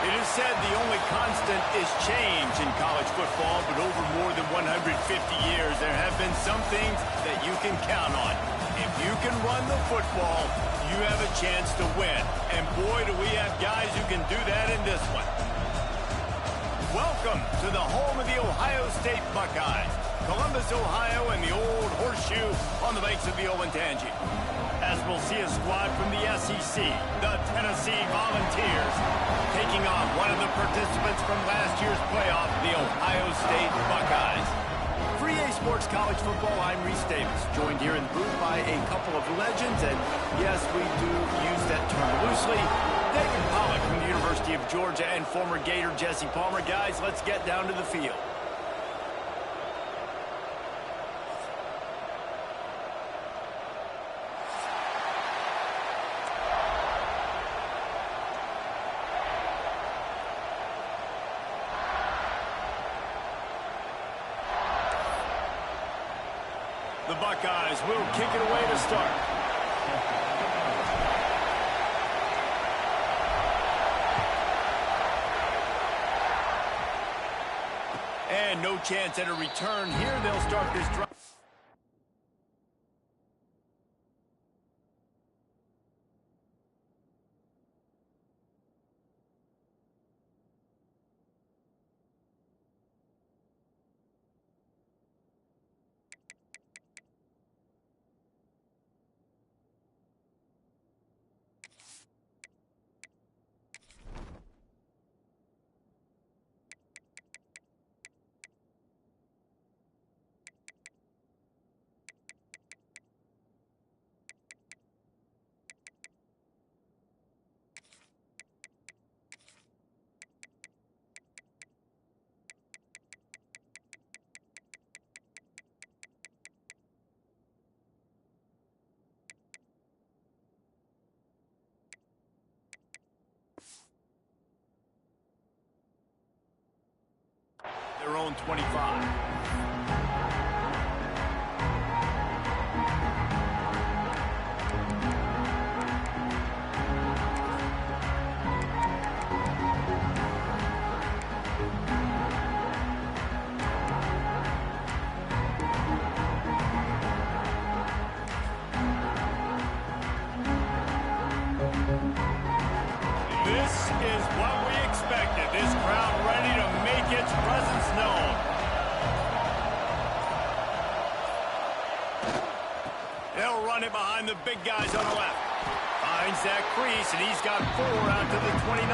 It is said the only constant is change in college football, but over more than 150 years, there have been some things that you can count on. If you can run the football, you have a chance to win. And boy, do we have guys who can do that in this one. Welcome to the home of the Ohio State Buckeyes. Columbus, Ohio, and the old Horseshoe on the banks of the Olentangy. As we'll see a squad from the SEC, the Tennessee Volunteers, taking on one of the participants from last year's playoff, the Ohio State Buckeyes. For EA Sports College Football, I'm Reese Davis, joined here in the booth by a couple of legends, and yes, we do use that term loosely. David Pollack from the University of Georgia and former Gator Jesse Palmer. Guys, let's get down to the field. The Buckeyes will kick it away to start. And no chance at a return here. They'll start this drive. Their own 25. This is what we expected. This crowd ready to make its presence known. They'll run it behind the big guys on the left. Finds that crease, and he's got 4 out to the 29.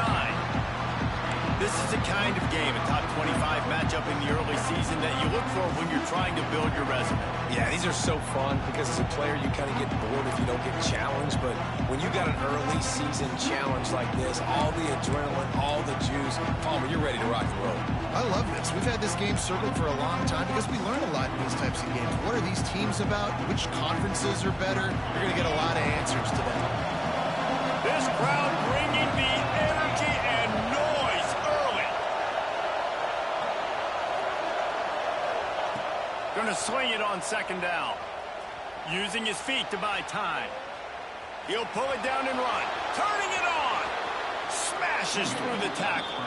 This is the kind of game, a top 25 matchup in the early season that you look for when you're trying to build your resume. Yeah, these are so fun because as a player, you kind of get bored if you don't get challenged. But when you got an early season challenge like this, all the adrenaline, all the juice, Palmer, you're ready to rock and roll. I love this. We've had this game circled for a long time because we learn a lot in these types of games. What are these teams about? Which conferences are better? You're going to get a lot of answers to that. This crowd bringing the energy and noise early. Going to swing it on second down. Using his feet to buy time. He'll pull it down and run. Turning it on. Smashes through the tackle.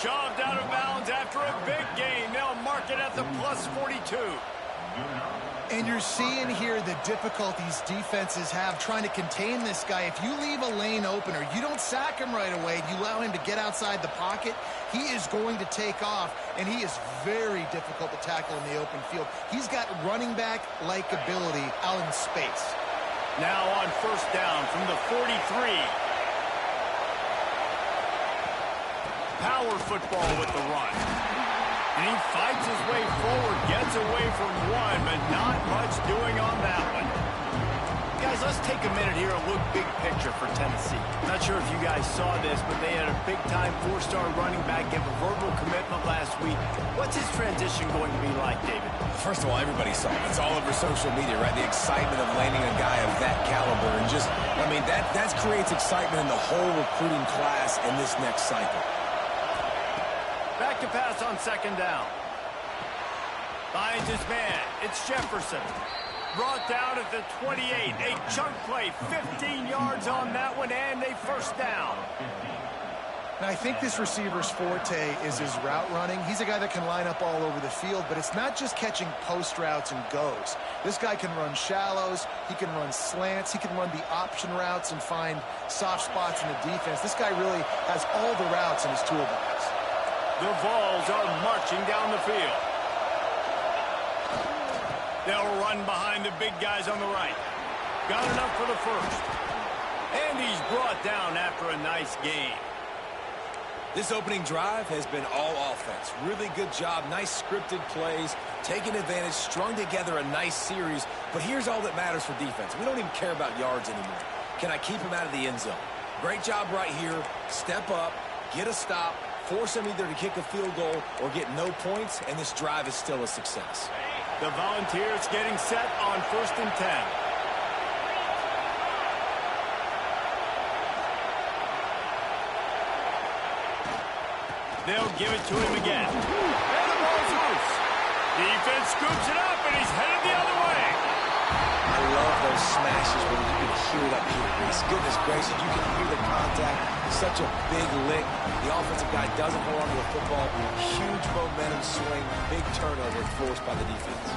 Shoved out of bounds after a big gain. They'll mark it at the plus 42. And you're seeing here the difficulties defenses have trying to contain this guy. If you leave a lane open or you don't sack him right away, you allow him to get outside the pocket, he is going to take off, and he is very difficult to tackle in the open field. He's got running back-like ability out in space. Now on first down from the 43. Power football with the run. And he fights his way forward, gets away from one, but not much doing on that one. Guys, let's take a minute here and look big picture for Tennessee. Not sure if you guys saw this, but they had a big-time 4-star running back give a verbal commitment last week. What's his transition going to be like, David? First of all, everybody saw it. It's all over social media, right? The excitement of landing a guy of that caliber. And just, I mean, that creates excitement in the whole recruiting class in this next cycle. Back to pass on second down. Finds his man. It's Jefferson. Brought down at the 28. A chunk play. 15 yards on that one and a first down. And I think this receiver's forte is his route running. He's a guy that can line up all over the field, but it's not just catching post routes and goes. This guy can run shallows, he can run slants, he can run the option routes and find soft spots in the defense. This guy really has all the routes in his toolbox. The Vols are marching down the field. They'll run behind the big guys on the right. Got enough for the first. And he's brought down after a nice gain. This opening drive has been all offense. Really good job, nice scripted plays, taking advantage, strung together a nice series. But here's all that matters for defense. We don't even care about yards anymore. Can I keep him out of the end zone? Great job right here. Step up, get a stop, force him either to kick a field goal or get no points, and this drive is still a success. The Volunteers getting set on 1st and 10. They'll give it to him again. And the ball's loose. Defense scoops it up, and he's headed the other way. I love those smashes when you can hear it up here, Reese. Goodness gracious, you can hear the contact. It's such a big lick. The offensive guy doesn't hold on to the football. Huge momentum swing, big turnover forced by the defense.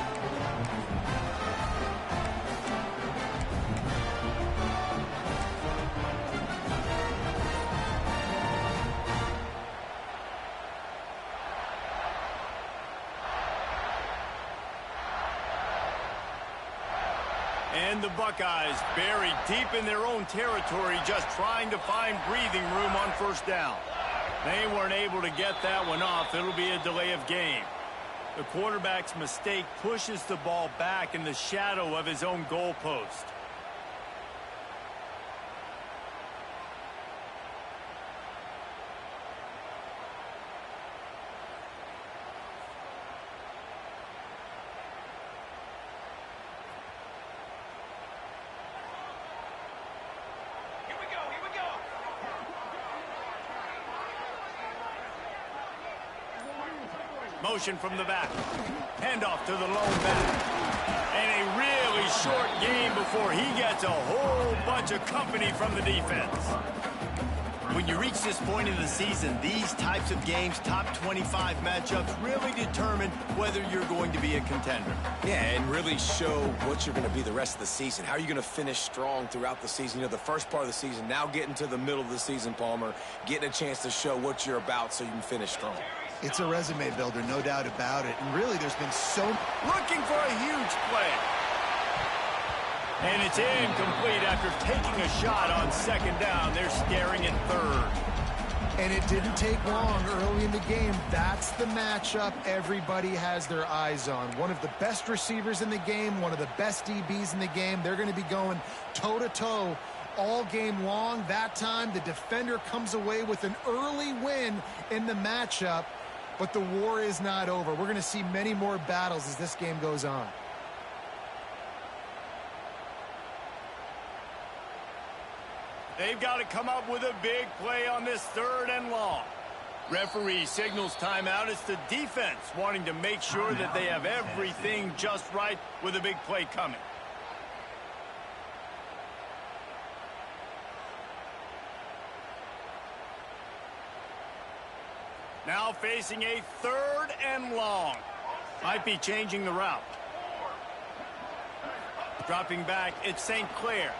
And the Buckeyes buried deep in their own territory, just trying to find breathing room on 1st down. They weren't able to get that one off. It'll be a delay of game. The quarterback's mistake pushes the ball back in the shadow of his own goalpost. Motion from the back. Handoff to the lone back. And a really short game before he gets a whole bunch of company from the defense. When you reach this point in the season, these types of games, top 25 matchups, really determine whether you're going to be a contender. Yeah, and really show what you're going to be the rest of the season. How are you going to finish strong throughout the season? You know, the first part of the season, now getting to the middle of the season, Palmer, getting a chance to show what you're about so you can finish strong. It's a resume builder, no doubt about it. And really, there's been so... Looking for a huge play. And it's incomplete after taking a shot on 2nd down. They're staring at 3rd. And it didn't take long early in the game. That's the matchup everybody has their eyes on. One of the best receivers in the game, one of the best DBs in the game. They're going to be going toe-to-toe all game long. That time, the defender comes away with an early win in the matchup. But the war is not over. We're going to see many more battles as this game goes on. They've got to come up with a big play on this 3rd and long. Referee signals timeout. It's the defense wanting to make sure that they have everything just right with a big play coming. Now facing a 3rd and long. Might be changing the route. Dropping back, it's St. Clair.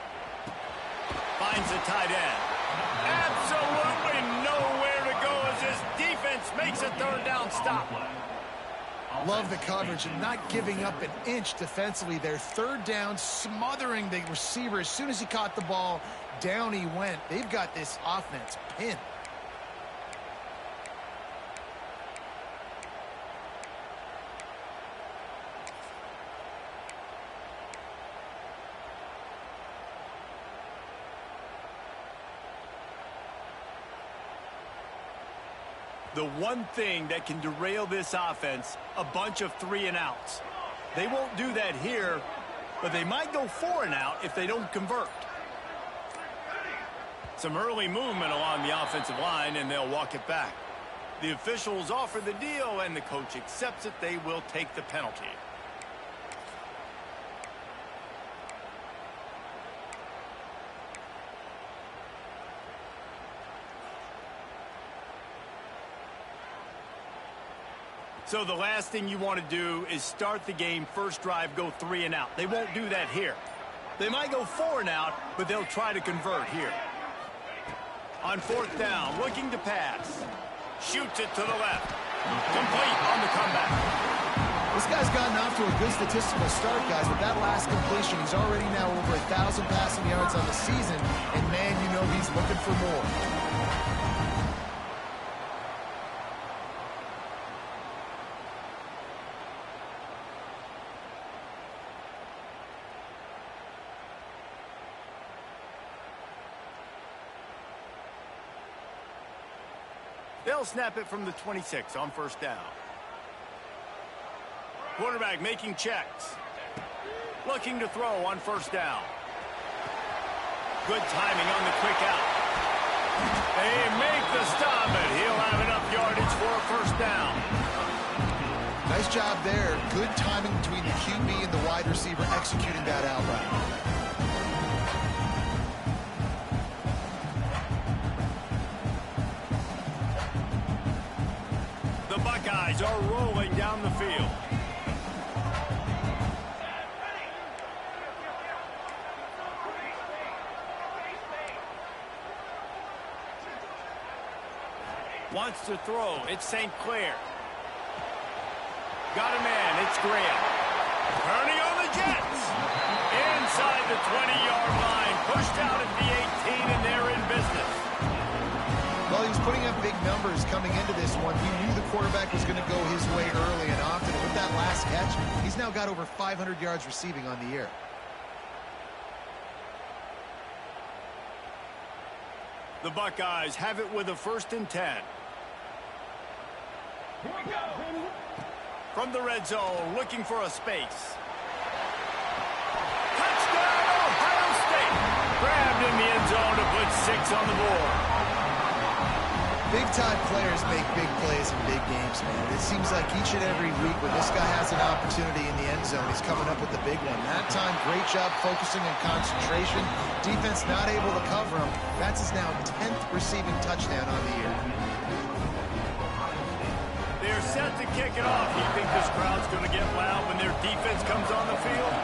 Finds the tight end. Absolutely nowhere to go as this defense makes a 3rd down stop. Love the coverage and not giving up an inch defensively. Their 3rd down, smothering the receiver. As soon as he caught the ball, down he went. They've got this offense pinned. The one thing that can derail this offense, a bunch of 3-and-outs. They won't do that here, but they might go 4-and-out if they don't convert. Some early movement along the offensive line, and they'll walk it back. The officials offer the deal, and the coach accepts it. They will take the penalty. So the last thing you want to do is start the game, first drive, go 3 and out. They won't do that here. They might go 4 and out, but they'll try to convert here. On 4th down, looking to pass. Shoots it to the left. Complete on the comeback. This guy's gotten off to a good statistical start, guys. With that last completion, he's already now over 1,000 passing yards on the season. And, man, you know he's looking for more. They'll snap it from the 26 on 1st down. Quarterback making checks. Looking to throw on 1st down. Good timing on the quick out. They make the stop, and he'll have enough yardage for a 1st down. Nice job there. Good timing between the QB and the wide receiver executing that out route. Buckeyes are rolling down the field. Wants to throw. It's St. Clair. Got a man. It's Graham. Turning on the Jets. Inside the 20-yard line. Pushed out at the 18, and they're in business. Well, he was putting up big numbers coming into this one. He knew the quarterback was going to go his way early and often. And with that last catch, he's now got over 500 yards receiving on the year. The Buckeyes have it with a 1st and 10. Here we go. From the red zone, looking for a space. Touchdown, Ohio State! Grabbed in the end zone to put 6 on the board. Big-time players make big plays in big games, man. It seems like each and every week when this guy has an opportunity in the end zone, he's coming up with the big one. That time, great job focusing and concentration. Defense not able to cover him. That's his now 10th receiving touchdown on the year. They're set to kick it off. You think this crowd's going to get loud when their defense comes on the field?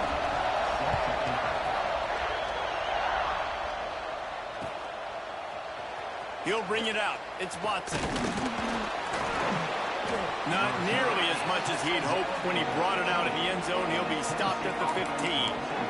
He'll bring it out. It's Watson. Not nearly as much as he'd hoped when he brought it out of the end zone. He'll be stopped at the 15.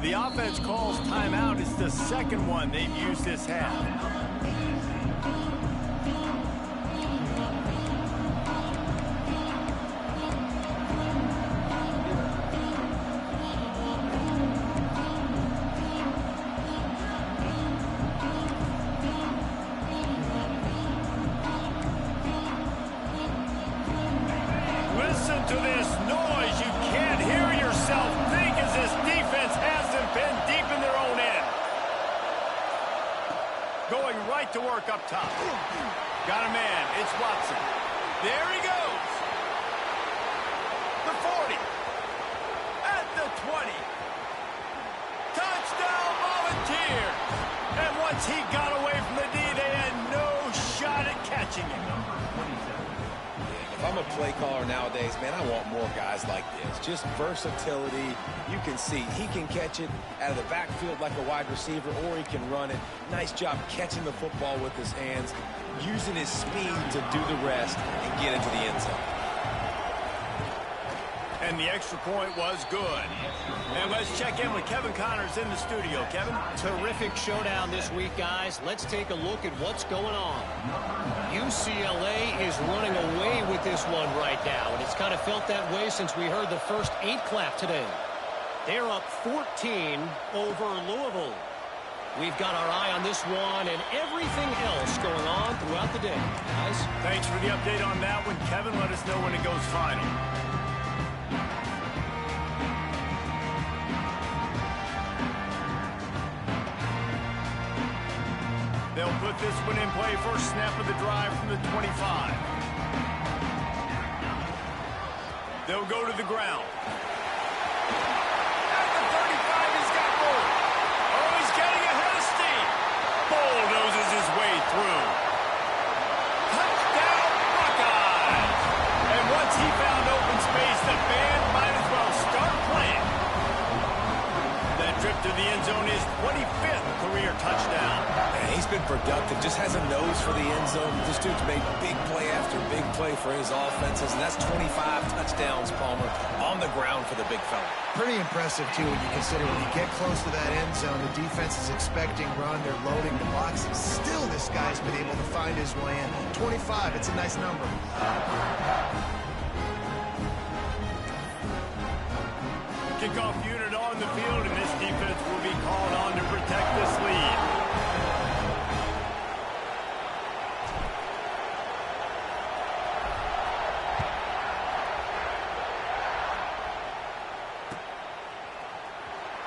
The offense calls timeout. It's the second one they've used this half. Listen to this noise. You can't hear yourself think as this defense has them pinned deep in their own end. Going right to work up top. Got a man. It's Watson. There he goes. The 40. At the 20. Touchdown Volunteers. And once he got away from the D, they had no shot at catching him. If I'm a play caller nowadays, man, I want more guys like this. Just versatility. You can see he can catch it out of the backfield like a wide receiver, or he can run it. Nice job catching the football with his hands, using his speed to do the rest and get into the end zone. And the extra point was good. And let's check in with Kevin Connors in the studio. Kevin? Terrific showdown this week, guys. Let's take a look at what's going on. UCLA is running away with this one right now, and it's kind of felt that way since we heard the first 8 clap today. They're up 14 over Louisville. We've got our eye on this one and everything else going on throughout the day. Guys? Thanks for the update on that one, Kevin. Let us know when it goes final. They'll put this one in play. First snap of the drive from the 25. They'll go to the ground. At the 35, he's got room. Oh, he's getting ahead of steam. Bulldozes his way through. Touchdown, Buckeyes. And once he found open space, the band might as well start playing. That trip to the end zone is 25th career touchdown. Man, he's been productive, just has a nose for the end zone. This dude's made big play after big play for his offenses, and that's 25 touchdowns, Palmer, on the ground for the big fella. Pretty impressive, too, when you consider when you get close to that end zone, the defense is expecting run, they're loading the boxes. Still, this guy's been able to find his way in. 25, it's a nice number. Kickoff unit on the field, and this defense will be called on to protect this lead.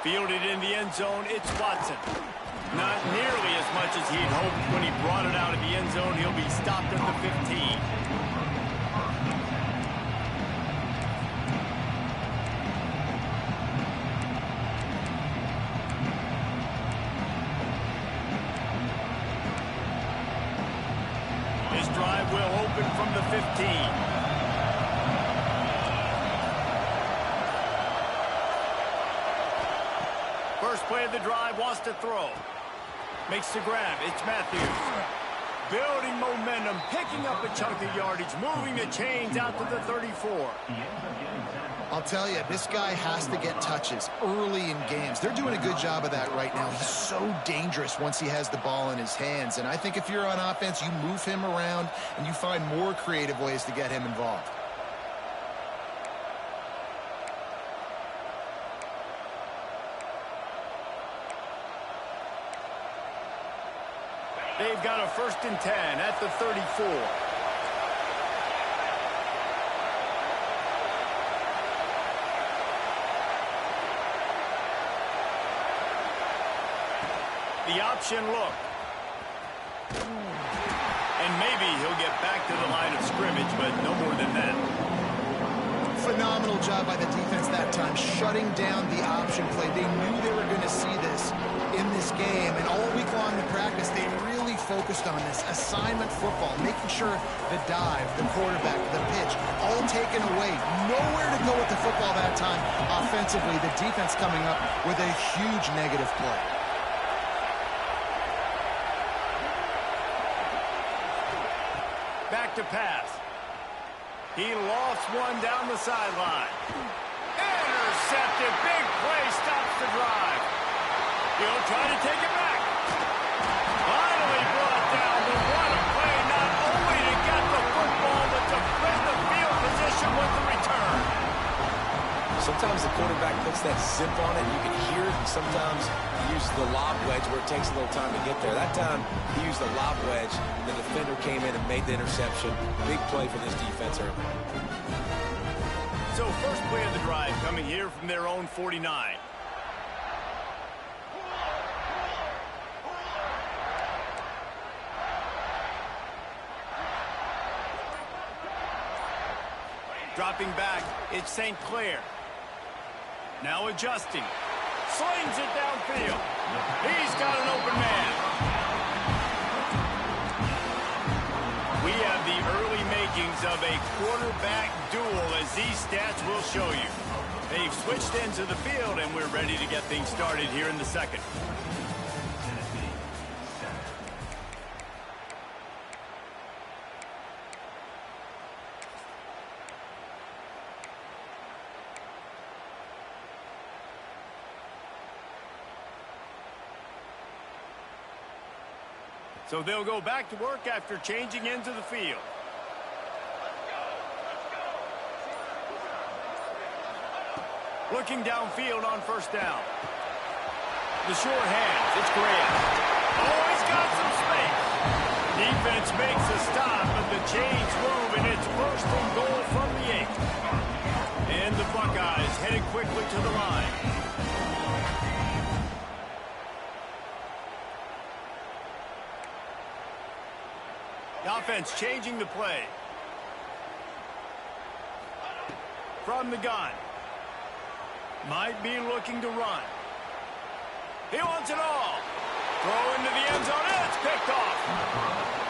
Fielded in the end zone, it's Watson. Not nearly as much as he'd hoped when he brought it out of the end zone. He'll be stopped at the 15. His drive will open from the 15. First play of the drive, wants to throw. Makes the grab. It's Matthews. Building momentum, picking up a chunk of yardage, moving the chains out to the 34. I'll tell you, this guy has to get touches early in games. They're doing a good job of that right now. He's so dangerous once he has the ball in his hands. And I think if you're on offense, you move him around and you find more creative ways to get him involved. They've got a 1st and 10 at the 34. The option look. And maybe he'll get back to the line of scrimmage, but no more than that. Phenomenal job by the defense that time, shutting down the option play. They knew they were going to see this in this game, and all week long in practice, they really focused on this assignment football, making sure the dive, the quarterback, the pitch, all taken away. Nowhere to go with the football that time. Offensively, the defense coming up with a huge negative play. Back to pass. He lost one down the sideline. Intercepted. Big play stops the drive. He'll try to take it back. Finally brought down, but what a play, not only to get the football, but to win the field position with the return. Sometimes the quarterback puts that zip on it, you can hear it, and sometimes he uses the lob wedge where it takes a little time to get there. That time, he used the lob wedge, and the defender came in and made the interception. Big play for this defense early. So first play of the drive coming here from their own 49. Dropping back, it's St. Clair. Now adjusting. Slings it downfield. He's got an open man. We have the early makings of a quarterback duel, as these stats will show you. They've switched ends of the field, and we're ready to get things started here in the second. So they'll go back to work after changing into the field. Looking downfield on first down. The short hands, it's Graham. Oh, he's got some space. Defense makes a stop, but the chains move, and it's first and goal from the 8. And the Buckeyes headed quickly to the line. The offense changing the play. From the gun. Might be looking to run. He wants it all. Throw into the end zone. It's picked off.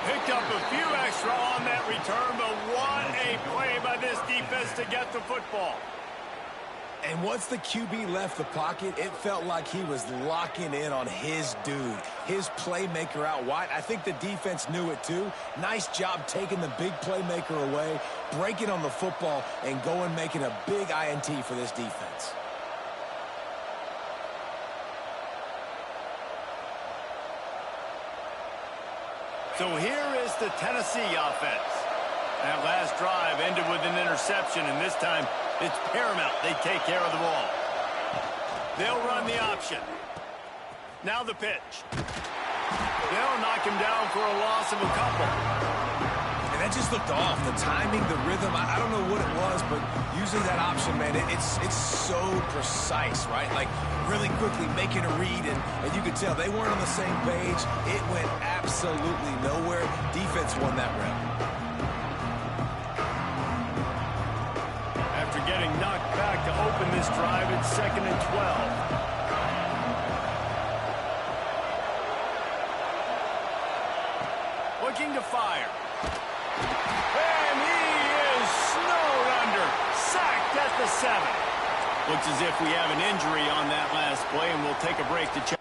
Picked up a few extra on that return, but what a play by this defense to get the football. And once the QB left the pocket, it felt like he was locking in on his dude, his playmaker out wide. I think the defense knew it too. Nice job taking the big playmaker away, breaking on the football, and going making a big INT for this defense. So here is the Tennessee offense. That last drive ended with an interception, and this time it's paramount they take care of the ball. They'll run the option. Now the pitch. They'll knock him down for a loss of a couple. And that just looked off. The timing, the rhythm, I don't know what it was, but usually that option, man, it's so precise, right? Like really quickly making a read, and you could tell they weren't on the same page. It went absolutely nowhere. Defense won that round. After getting knocked back to open this drive, it's 2nd and 12. Looking to fire. And he is snowed under. Sacked at the 7. Looks as if we have an injury on that last play, and we'll take a break to check.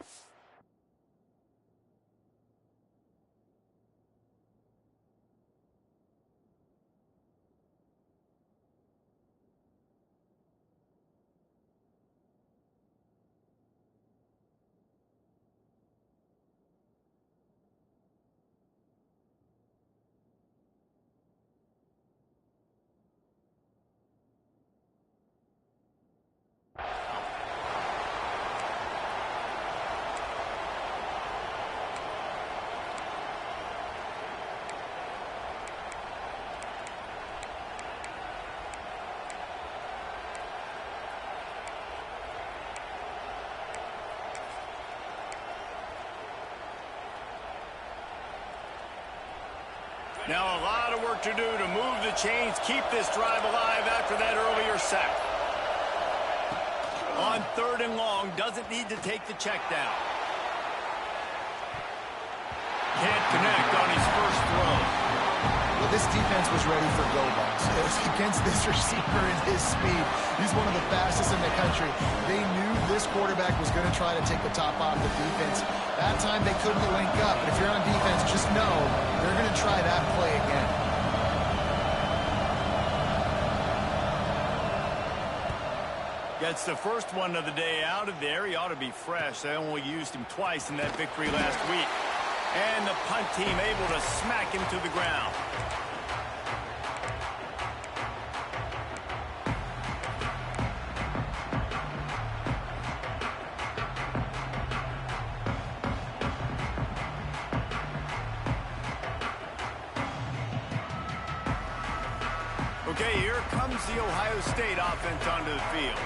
Now a lot of work to do to move the chains, keep this drive alive after that earlier sack. On 3rd and long, doesn't need to take the check down. Can't connect on his first throw. Well, this defense was ready for go balls. It was against this receiver and his speed. He's one of the fastest in the country. They knew this quarterback was going to try to take the top off the defense. That time they couldn't link up. But if you're on defense, just know they're going to try that play again. Gets the first one of the day out of there. He ought to be fresh. They only used him twice in that victory last week. And the punt team able to smack him to the ground. Okay, here comes the Ohio State offense onto the field.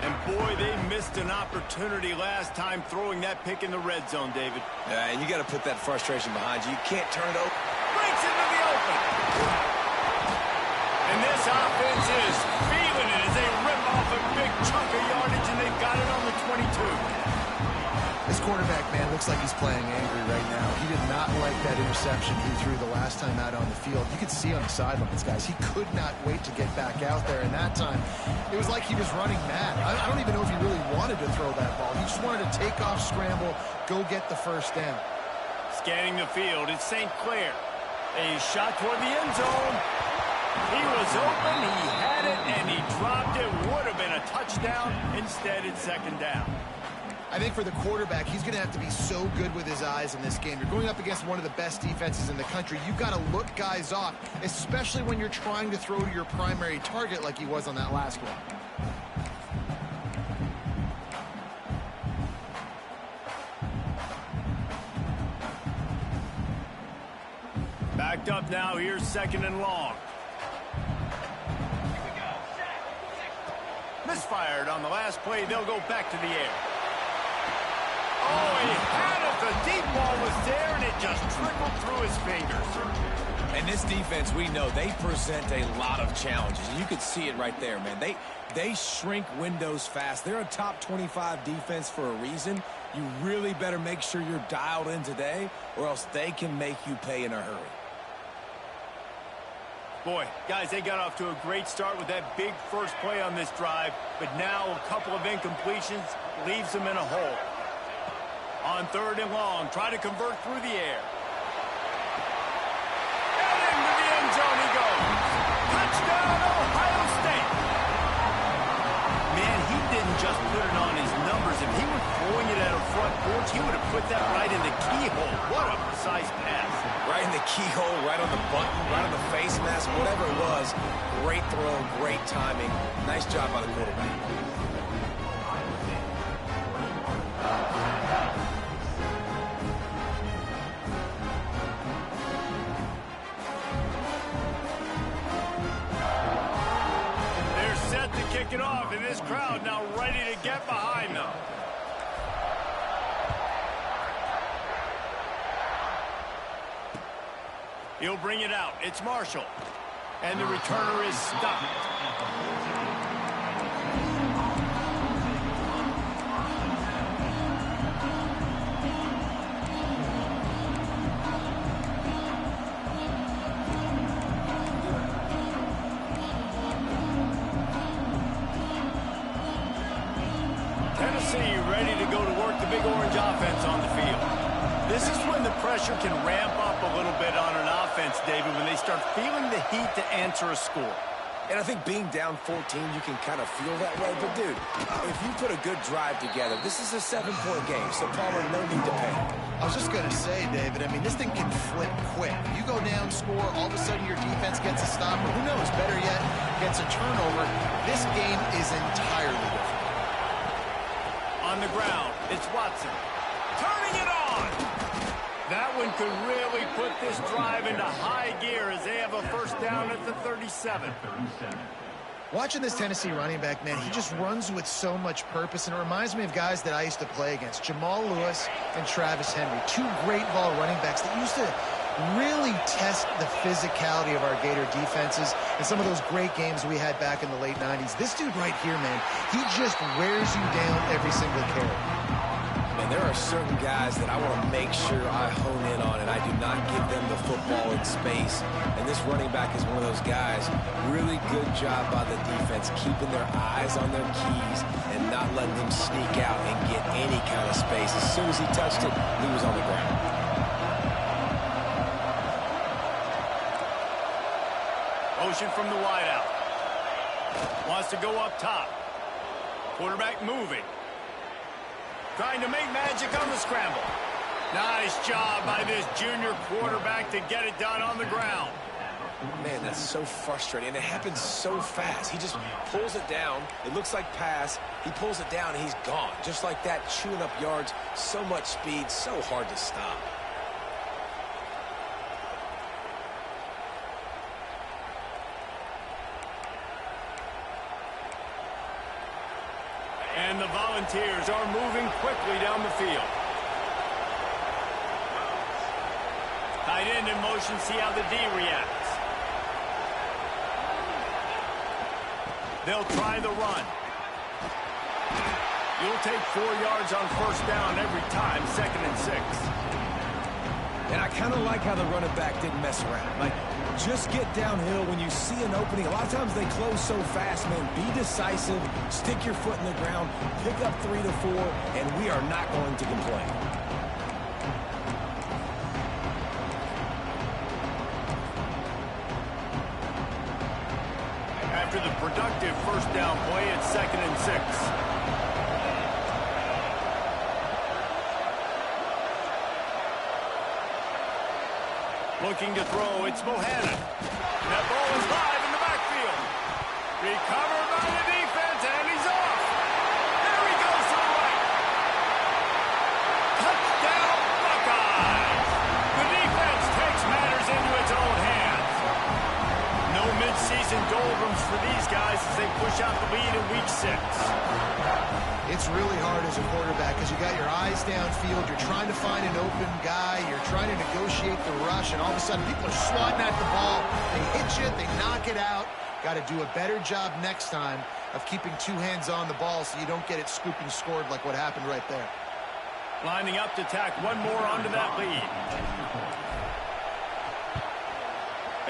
And boy, they missed an opportunity last time throwing that pick in the red zone, David. Yeah, and you got to put that frustration behind you. You can't turn it over. Breaks into the open. And this offense is feeling it as they rip off a big chunk of yardage, and they've got it on the 22. This quarterback, man, looks like he's playing angry right now. He did not like that interception he threw the last time out on the field. You could see on the sidelines, guys, he could not wait to get back out there. And that time, it was like he was running mad. I don't even know if he really wanted to throw that ball. He just wanted to take off, scramble, go get the first down. Scanning the field, it's St. Clair. A shot toward the end zone. He was open, he had it, and he dropped it. Would have been a touchdown. Instead, it's second down. I think for the quarterback, he's going to have to be so good with his eyes in this game. You're going up against one of the best defenses in the country. You've got to look guys off, especially when you're trying to throw to your primary target like he was on that last one. Backed up now, here's second and long. Misfired on the last play, they'll go back to the air. Oh, he had it. The deep ball was there, and it just trickled through his fingers. And this defense, we know, they present a lot of challenges. You could see it right there, man. They shrink windows fast. They're a top 25 defense for a reason. You really better make sure you're dialed in today, or else they can make you pay in a hurry. Boy, guys, they got off to a great start with that big first play on this drive, but now a couple of incompletions leaves them in a hole. On third and long, try to convert through the air. And into the end zone he goes. Touchdown, Ohio State. Man, he didn't just put it on his numbers. If he were throwing it at a front porch, he would have put that right in the keyhole. What a precise pass. Right in the keyhole, right on the button, right on the face mask, whatever it was. Great throw, great timing. Nice job by the quarterback. Kick it off, and this crowd now ready to get behind them. He'll bring it out. It's Marshall. And the returner is stopped. Tennessee ready to go to work the Big Orange offense on the field. This is when the pressure can ramp up a little bit on an offense, David, when they start feeling the heat to answer a score. And I think being down 14, you can kind of feel that way. But, dude, if you put a good drive together, this is a 7-point game, so Palmer, no need to panic. I was just going to say, David, I mean, this thing can flip quick. You go down, score, all of a sudden your defense gets a stop, or who knows, better yet, gets a turnover. This game is entirely different. On the ground, it's Watson. Turning it on! That one could really put this drive into high gear as they have a first down at the 37. Watching this Tennessee running back, man, he just runs with so much purpose, and it reminds me of guys that I used to play against, Jamal Lewis and Travis Henry, two great ball running backs that used to really test the physicality of our Gator defenses in some of those great games we had back in the late 90s. This dude right here, man, he just wears you down every single carry. And there are certain guys that I want to make sure I hone in on, and I do not give them the football in space. And this running back is one of those guys. Really good job by the defense, keeping their eyes on their keys and not letting them sneak out and get any kind of space. As soon as he touched it, he was on the ground. Motion from the wideout. Wants to go up top. Quarterback moving. Trying to make magic on the scramble. Nice job by this junior quarterback to get it done on the ground. Man, that's so frustrating, and it happens so fast. He just pulls it down. It looks like pass. He pulls it down, and he's gone. Just like that, chewing up yards. So much speed, so hard to stop. And the Volunteers are moving quickly down the field. Tight end in motion, see how the D reacts. They'll try the run. You'll take 4 yards on first down every time, 2nd and 6. And I kind of like how the running back didn't mess around. Like, just get downhill when you see an opening. A lot of times they close so fast, man. Be decisive, stick your foot in the ground, pick up 3 to 4, and we are not going to complain. After the productive first down play, it's 2nd and 6. Looking to throw, it's Bohannon. That ball is live in the backfield. Recovered by the defense, and he's off. There he goes to the right. Touchdown, Buckeyes. The defense takes matters into its own hands. No mid-season doldrums for these guys as they push out the lead in Week 6. It's really hard as a quarterback because you got your eyes downfield. You're trying to find an open guy. You're trying to negotiate the rush, and all of a sudden people are swatting at the ball. They hit you. They knock it out. Got to do a better job next time of keeping 2 hands on the ball so you don't get it scooped and scored like what happened right there. Lining up to tack one more onto that lead.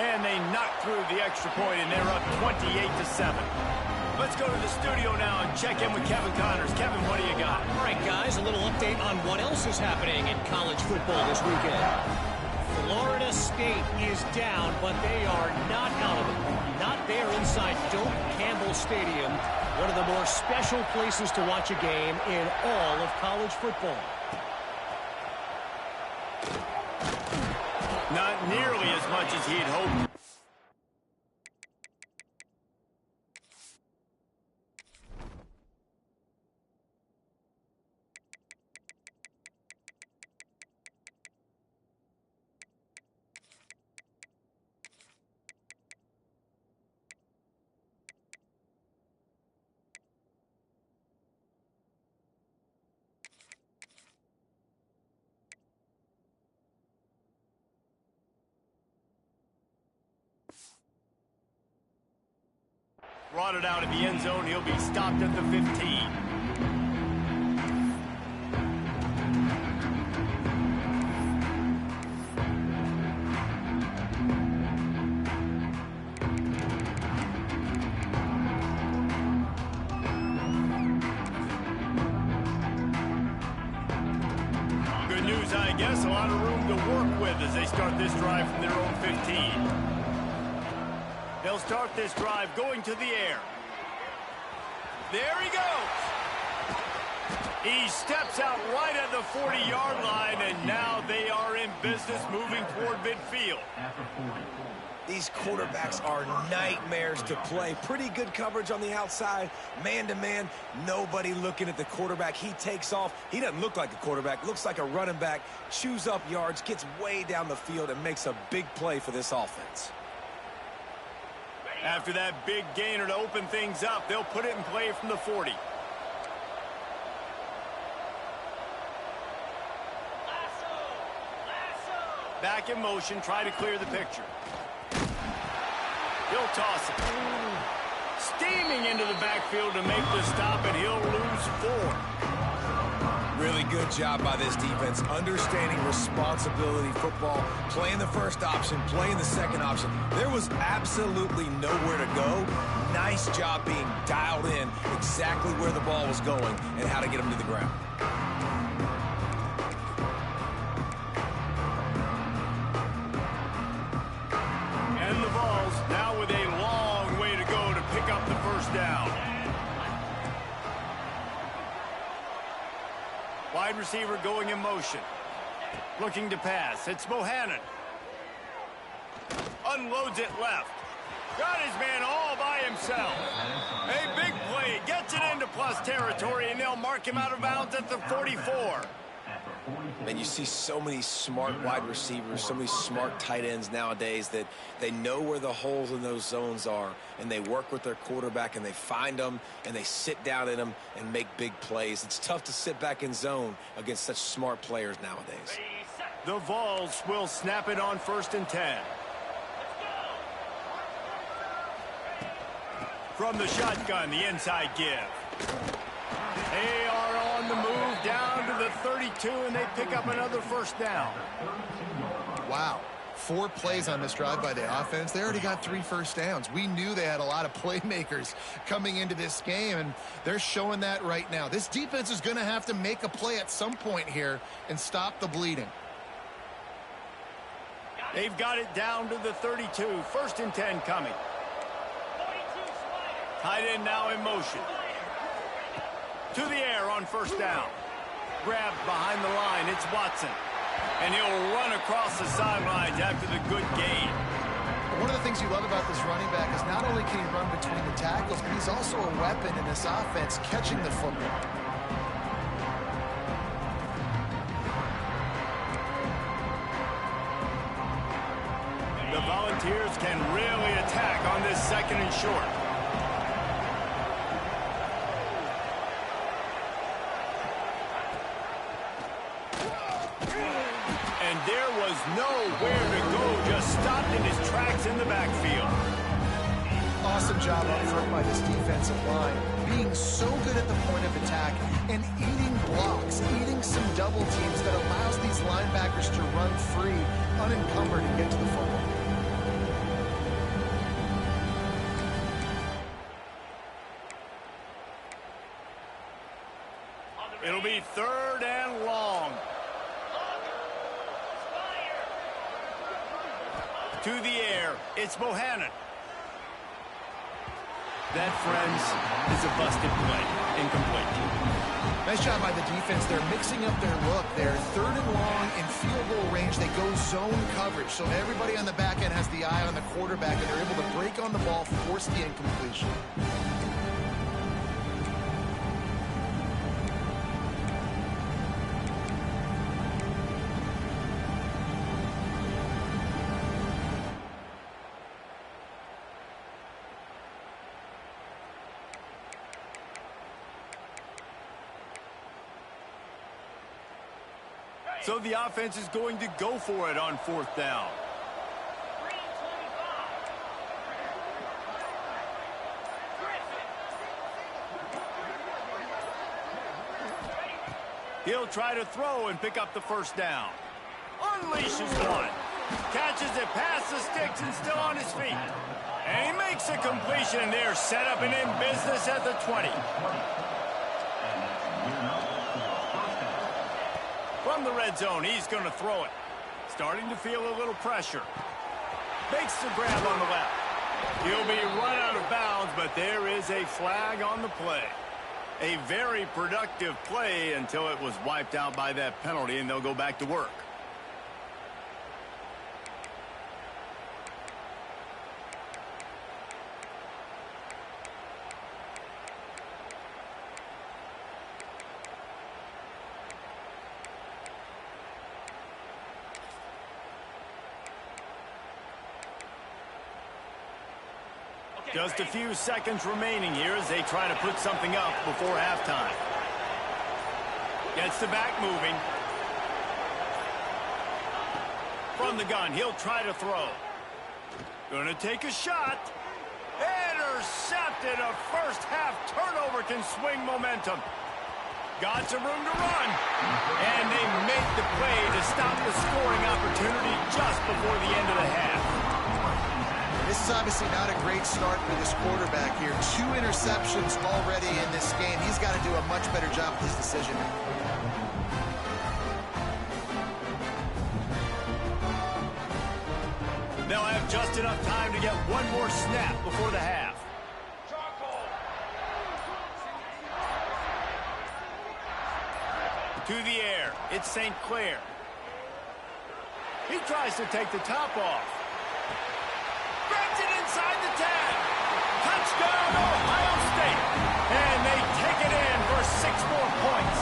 And they knock through the extra point, and they're up 28-7. Let's go to the studio now and check in with Kevin Connors. Kevin, what do you got? All right, guys, a little update on what else is happening in college football this weekend. Florida State is down, but they are not out of it. Not there inside Doak Campbell Stadium, one of the more special places to watch a game in all of college football. Not nearly as much as he'd hoped. Brought it out of the end zone. He'll be stopped at the 15. Good news, I guess. A lot of room to work with as they start this drive from their own 15. They'll start this drive going to the air. There he goes. He steps out right at the 40-yard line, and now they are in business moving toward midfield. These quarterbacks are nightmares to play. Pretty good coverage on the outside. Man-to-man, nobody looking at the quarterback. He takes off. He doesn't look like a quarterback. Looks like a running back. Chews up yards, gets way down the field, and makes a big play for this offense. After that big gainer to open things up, they'll put it in play from the 40. Back in motion, try to clear the picture. He'll toss it. Steaming into the backfield to make the stop, and he'll lose 4. Really good job by this defense, understanding responsibility football, playing the first option, playing the second option. There was absolutely nowhere to go. Nice job being dialed in exactly where the ball was going and how to get him to the ground. And the Vols now with a long way to go to pick up the first down. wide receiver going in motion. Looking to pass. It's Bohannon. Unloads it left. Got his man all by himself. A big play. Gets it into plus territory, and they'll mark him out of bounds at the 44. And you see so many smart wide receivers, so many smart tight ends nowadays that they know where the holes in those zones are, and they work with their quarterback, and they find them, and they sit down in them and make big plays. It's tough to sit back in zone against such smart players nowadays. The Vols will snap it on 1st and 10. From the shotgun, the inside give. They are on the move down to the 32, and they pick up another 1st down. Wow. 4 plays on this drive by the offense. They already got 3 first downs. We knew they had a lot of playmakers coming into this game, and they're showing that right now. This defense is going to have to make a play at some point here and stop the bleeding. They've got it down to the 32. 1st and 10 coming. Tight end now in motion. To the air on 1st down. Grabbed behind the line. It's Watson. And he'll run across the sidelines after the good gain. One of the things you love about this running back is not only can he run between the tackles, but he's also a weapon in this offense catching the football. The Volunteers can really attack on this 2nd and short. And there was nowhere to go, just stopped in his tracks in the backfield. Awesome job up front by this defensive line, being so good at the point of attack and eating blocks, eating some double teams that allows these linebackers to run free, unencumbered, and get to the football. It'll be 3rd and long. To the air, it's Bohannon. That, friends, is a busted play. Incomplete. Nice job by the defense. They're mixing up their look. They're 3rd and long in field goal range. They go zone coverage. So everybody on the back end has the eye on the quarterback, and they're able to break on the ball, force the incompletion. So the offense is going to go for it on 4th down. He'll try to throw and pick up the 1st down. Unleashes one. Catches it past the sticks and still on his feet. And he makes a completion, and they're set up and in business at the 20. From the red zone, he's going to throw it. Starting to feel a little pressure. Makes the grab on the left. He'll be run out of bounds, but there is a flag on the play. A very productive play until it was wiped out by that penalty, and they'll go back to work. Just a few seconds remaining here as they try to put something up before halftime. Gets the back moving. From the gun, he'll try to throw. Gonna take a shot. Intercepted. A first-half turnover can swing momentum. Got some room to run. And they make the play to stop the scoring opportunity just before the end of the half. This is obviously not a great start for this quarterback here. 2 interceptions already in this game. He's got to do a much better job with his decision. They'll have just enough time to get one more snap before the half. To the air. It's St. Clair. He tries to take the top off. Grabs it inside the 10. Touchdown, Ohio State. And they take it in for 6 more points.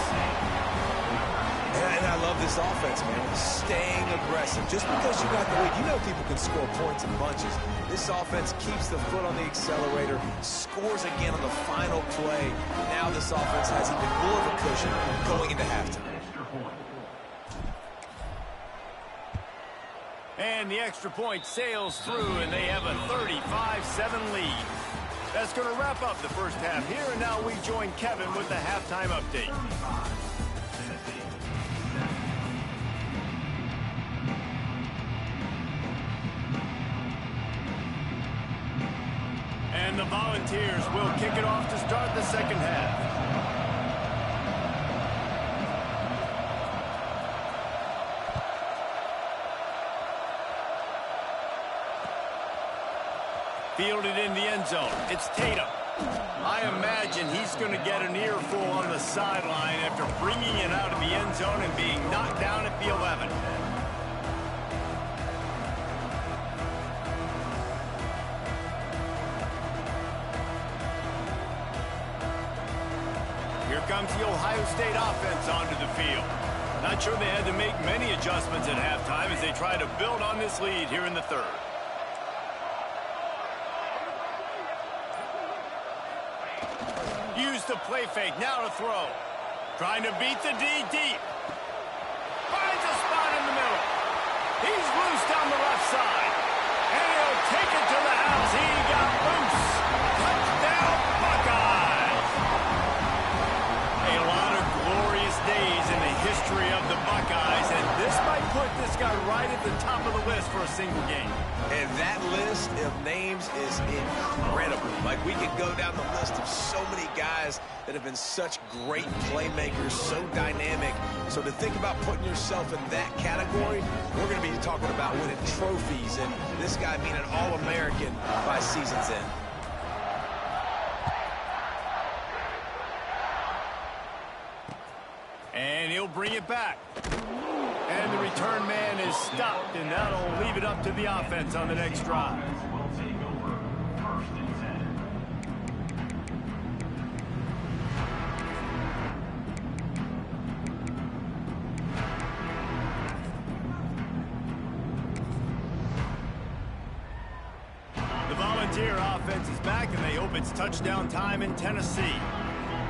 And I love this offense, man. Staying aggressive. Just because you got the lead, you know people can score points in bunches. This offense keeps the foot on the accelerator, scores again on the final play. Now this offense has even more of a cushion going into halftime. And the extra point sails through, and they have a 35-7 lead. That's going to wrap up the first half here, and now we join Kevin with the halftime update. And the Volunteers will kick it off to start the second half. Fielded in the end zone. It's Tatum. I imagine he's going to get an earful on the sideline after bringing it out of the end zone and being knocked down at the 11. Here comes the Ohio State offense onto the field. Not sure they had to make many adjustments at halftime as they try to build on this lead here in the third. Use the play fake, now to throw. Trying to beat the D deep. Finds a spot in the middle. He's loose down the left side. And he'll take it to the house. He got loose. Touchdown, Buckeyes. A lot of glorious days in the history of the Buckeyes, and this might put this guy right at the top of the list for a single game. And that list of names is incredible. Like, we could go down the list of so many guys that have been such great playmakers, so dynamic. So to think about putting yourself in that category, we're going to be talking about winning trophies, and this guy being an All-American by season's end. And he'll bring it back. And the return man is stopped, and that'll leave it up to the offense on the next drive. The Volunteer offense is back, and they hope it's touchdown time in Tennessee.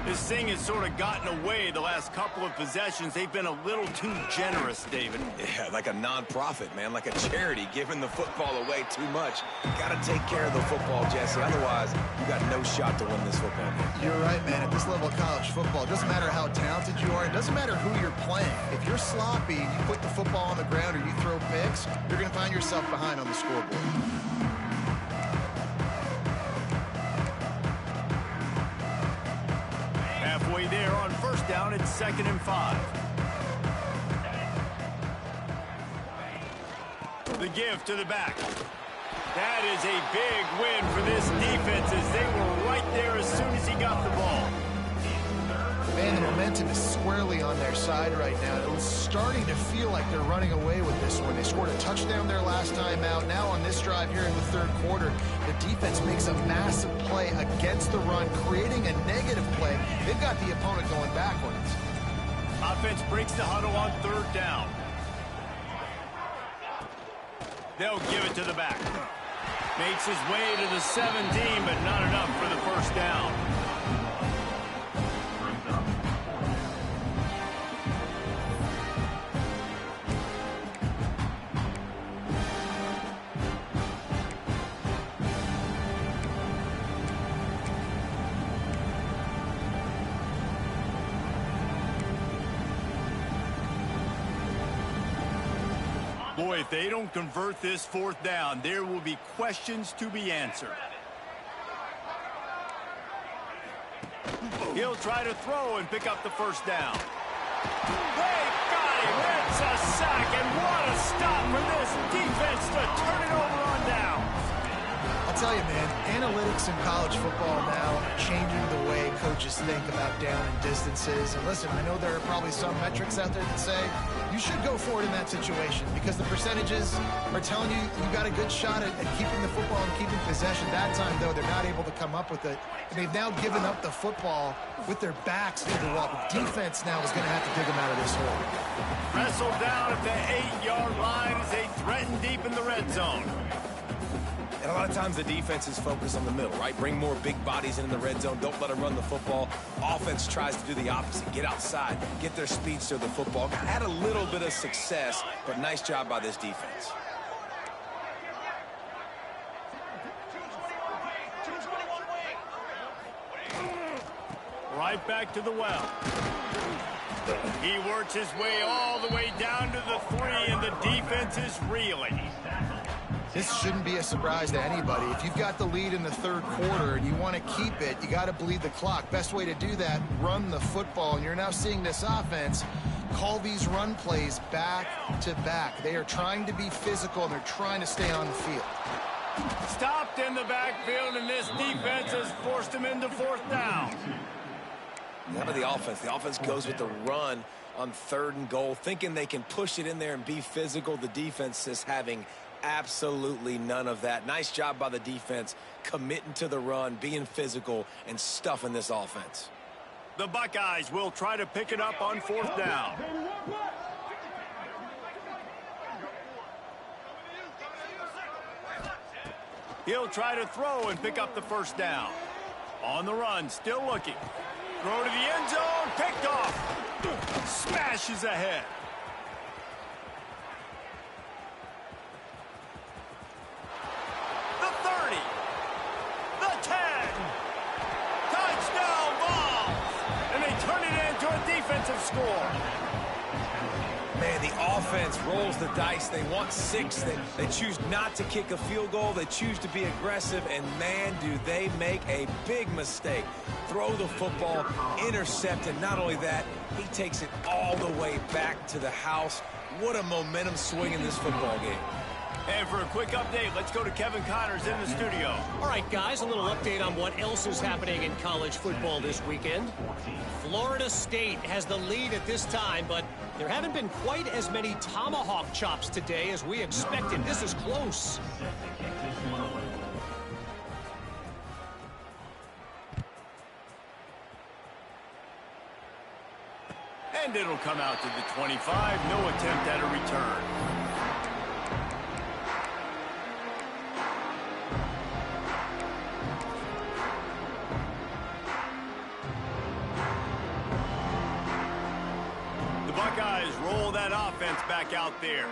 This thing has sort of gotten away the last couple of possessions. They've been a little too generous, David. Yeah, like a non-profit, man, like a charity, giving the football away too much. Got to take care of the football, Jesse. Otherwise, you got no shot to win this football game. You're right, man. At this level of college football, it doesn't matter how talented you are. It doesn't matter who you're playing. If you're sloppy and you put the football on the ground or you throw picks, you're going to find yourself behind on the scoreboard. Halfway there on first down, it's 2nd and 5. The give to the back. That is a big win for this defense as they were right there as soon as he got the ball. Man, the momentum is squarely on their side right now. It's starting to feel like they're running away with this one. They scored a touchdown their last time out. Now on this drive here in the third quarter, the defense makes a massive play against the run, creating a negative play. They've got the opponent going backwards. Offense breaks the huddle on third down. They'll give it to the back. Makes his way to the 17, but not enough for the first down. Boy, if they don't convert this fourth down, there will be questions to be answered. He'll try to throw and pick up the first down. They got him. It's a sack, and what a stop for this defense to turn it over on down. I'll tell you, man, analytics in college football now are changing the way coaches coaches think about down and distances. And listen, I know there are probably some metrics out there that say you should go for it in that situation because the percentages are telling you you got a good shot at keeping the football and keeping possession. That time, though, they're not able to come up with it. And they've now given up the football with their backs to the wall. The defense now is going to have to dig them out of this hole. Wrestled down at the 8-yard line as they threaten deep in the red zone. And a lot of times the defense is focused on the middle, right? Bring more big bodies in the red zone. Don't let them run the football. Offense tries to do the opposite. Get outside. Get their speeds to the football. Had a little bit of success, but nice job by this defense. Right back to the well. He works his way all the way down to the 3, and the defense is reeling. This shouldn't be a surprise to anybody. If you've got the lead in the third quarter and you want to keep it, you got to bleed the clock. Best way to do that, run the football. And you're now seeing this offense call these run plays back to back. They are trying to be physical, and they're trying to stay on the field. Stopped in the backfield, and this defense has forced him into 4th down. Now to the offense. The offense goes with the run on 3rd and goal, thinking they can push it in there and be physical. The defense is having absolutely none of that. Nice job by the defense, committing to the run, being physical, and stuffing this offense. The Buckeyes will try to pick it up on 4th down. He'll try to throw and pick up the 1st down. On the run, still looking. Throw to the end zone, picked off. Smashes ahead. The 30. The 10. Touchdown ball. And they turn it into a defensive score. Man, the offense rolls the dice. They want 6. They choose not to kick a field goal. They choose to be aggressive, and man, do they make a big mistake. Throw the football, intercept, and not only that, he takes it all the way back to the house. What a momentum swing in this football game. And for a quick update, let's go to Kevin Connors in the studio. All right, guys, a little update on what else is happening in college football this weekend. Florida State has the lead at this time, but there haven't been quite as many tomahawk chops today as we expected. This is close. And it'll come out to the 25. No attempt at a return. The Buckeyes roll that offense back out there.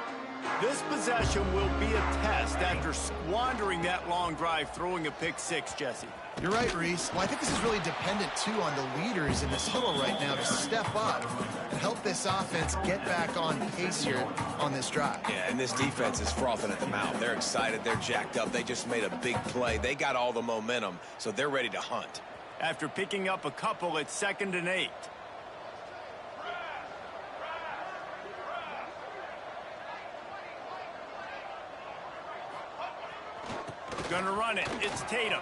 This possession will be a test after squandering that long drive throwing a pick 6, Jesse. You're right, Reese. Well, I think this is really dependent, too, on the leaders in this huddle right now to step up and help this offense get back on pace here on this drive. Yeah, and this defense is frothing at the mouth. They're excited. They're jacked up. They just made a big play. They got all the momentum, so they're ready to hunt. After picking up a couple at 2nd and 8. Gonna run it. It's Tatum.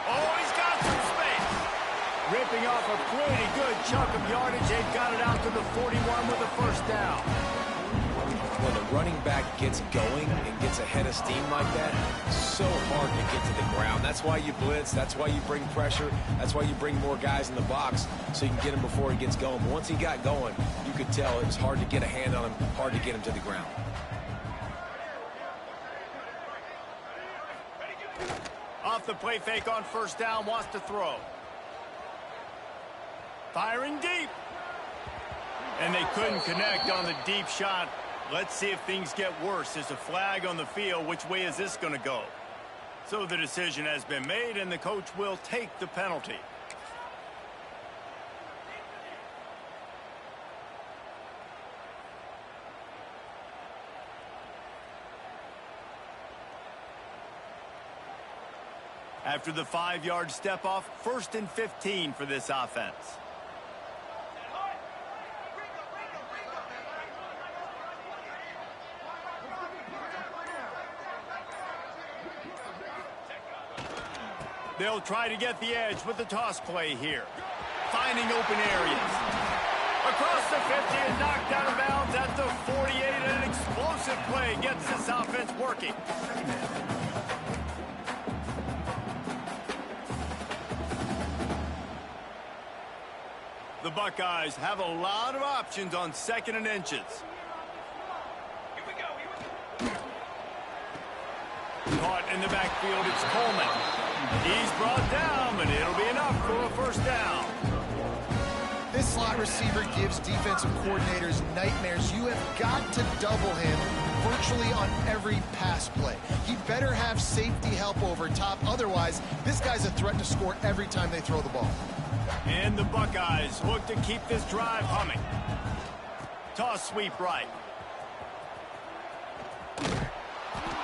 Oh, he's got some space. Ripping off a pretty good chunk of yardage. They've got it out to the 41 with a 1st down. When the running back gets going and gets ahead of steam like that, so hard to get to the ground. That's why you blitz. That's why you bring pressure. That's why you bring more guys in the box so you can get him before he gets going. But once he got going, you could tell it was hard to get a hand on him, hard to get him to the ground. Off the play fake on 1st down, wants to throw. Firing deep. And they couldn't connect on the deep shot. Let's see if things get worse. There's a flag on the field. Which way is this going to go? So the decision has been made, and the coach will take the penalty. After the 5-yard step off, 1st and 15 for this offense. They'll try to get the edge with the toss play here. finding open areas. Across the 50 and knocked out of bounds at the 48, and an explosive play gets this offense working. The Buckeyes have a lot of options on 2nd and inches. Caught in the backfield, it's Coleman. He's brought down, but it'll be enough for a first down. This slot receiver gives defensive coordinators nightmares. You have got to double him virtually on every pass play. He better have safety help over top. Otherwise, this guy's a threat to score every time they throw the ball. And the Buckeyes look to keep this drive humming. Toss sweep right.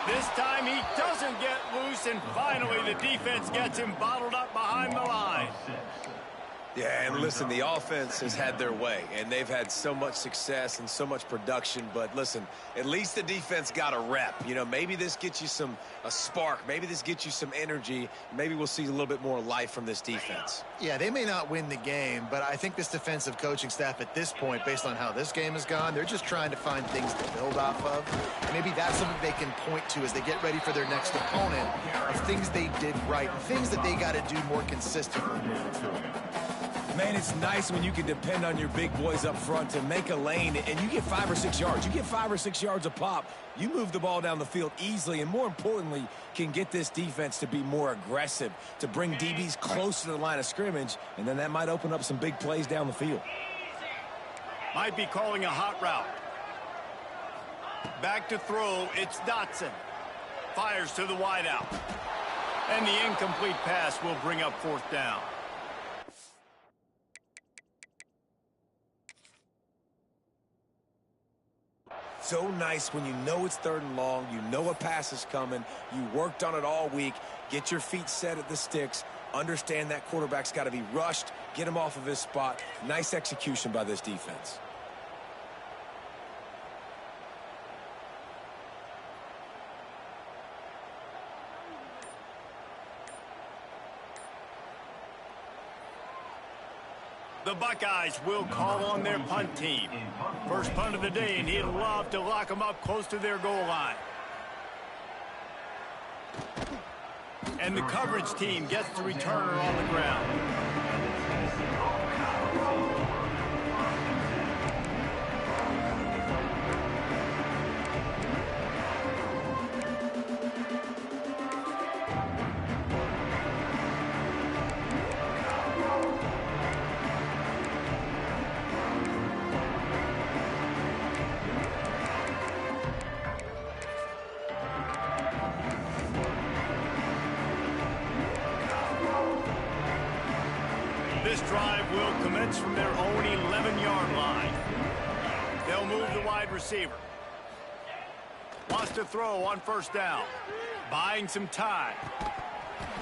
This time he doesn't get loose, and finally the defense gets him bottled up behind the line. Yeah, and listen, the offense has had their way, and they've had so much success and so much production. But listen, at least the defense got a rep. You know, maybe this gets you a spark. Maybe this gets you some energy. Maybe we'll see a little bit more life from this defense. Yeah, they may not win the game, but I think this defensive coaching staff at this point, based on how this game has gone, they're just trying to find things to build off of. And maybe that's something they can point to as they get ready for their next opponent, of things they did right and things that they got to do more consistently. Man, it's nice when you can depend on your big boys up front to make a lane, and you get 5 or 6 yards. You get 5 or 6 yards a pop. You move the ball down the field easily, and more importantly, can get this defense to be more aggressive, to bring DBs close to the line of scrimmage, and then that might open up some big plays down the field. Might be calling a hot route. Back to throw, it's Dotson. Fires to the wideout. And the incomplete pass will bring up 4th down. So nice when you know it's 3rd and long, you know a pass is coming, you worked on it all week, get your feet set at the sticks, understand that quarterback's got to be rushed, get him off of his spot. Nice execution by this defense. The Buckeyes will call on their punt team. First punt of the day, and he'd love to lock them up close to their goal line. And the coverage team gets the returner on the ground. This drive will commence from their own 11-yard line. They'll move the wide receiver. Wants to throw on 1st down. Buying some time.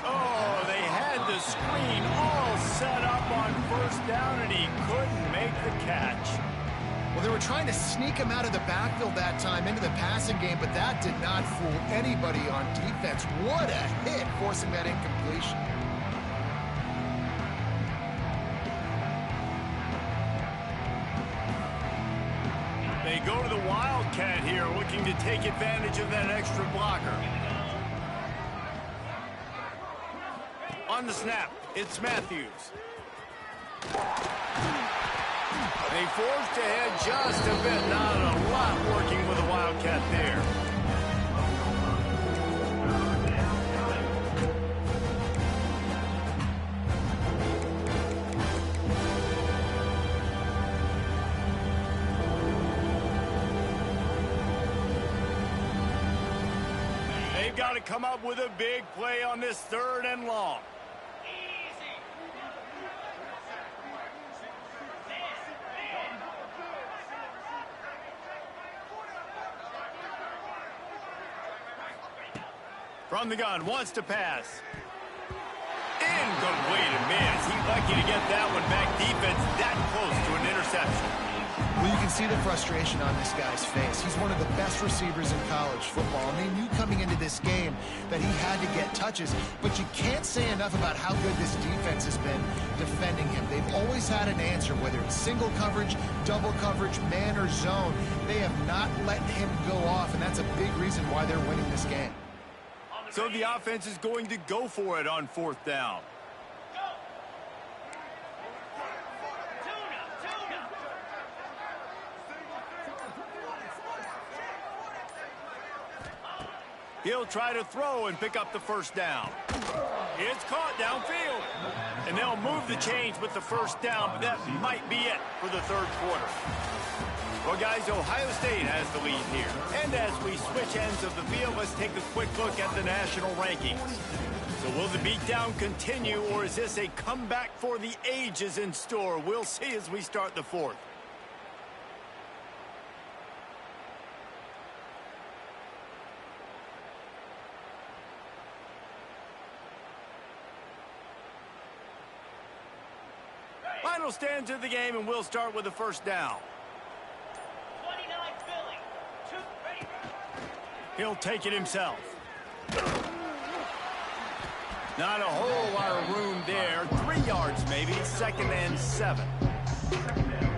Oh, they had the screen all set up on 1st down, and he couldn't make the catch. Well, they were trying to sneak him out of the backfield that time into the passing game, but that did not fool anybody on defense. What a hit, forcing that incompletion. They go to the Wildcat here, looking to take advantage of that extra blocker. On the snap, it's Matthews. They forced ahead just a bit. Not a lot working with the Wildcat there. Got to come up with a big play on this 3rd and long. From the gun, wants to pass. Incomplete, and man, is he lucky to get that one back. Defense that close to an interception. Well, you can see the frustration on this guy's face. He's one of the best receivers in college football, and they knew coming into this game that he had to get touches. But you can't say enough about how good this defense has been defending him. They've always always had an answer, whether it's single coverage, double coverage, man or zone. They have not let him go off, and that's a big reason why they're winning this game. So the offense is going to go for it on 4th down. He'll try to throw and pick up the 1st down. It's caught downfield. And they'll move the chains with the 1st down, but that might be it for the 3rd quarter. Well, guys, Ohio State has the lead here. And as we switch ends of the field, let's take a quick look at the national rankings. So will the beatdown continue, or is this a comeback for the ages in store? We'll see as we start the 4th. Final stands of the game, and we'll start with the 1st down. 29 Philly. Ready. He'll take it himself. Not a whole lot of room there. 3 yards maybe. 2nd and 7.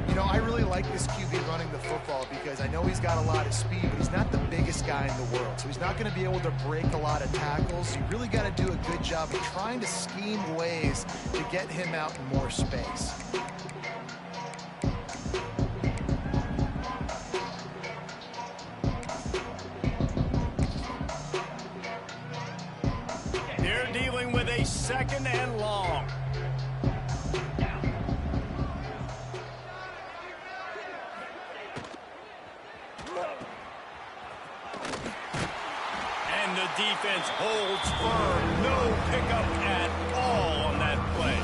You know, I really like this QB running the football because I know he's got a lot of speed, but he's not the biggest guy in the world. So he's not going to be able to break a lot of tackles. You really got to do a good job of trying to scheme ways to get him out in more space. They're dealing with a 2nd and long. Defense holds firm. No pickup at all on that play.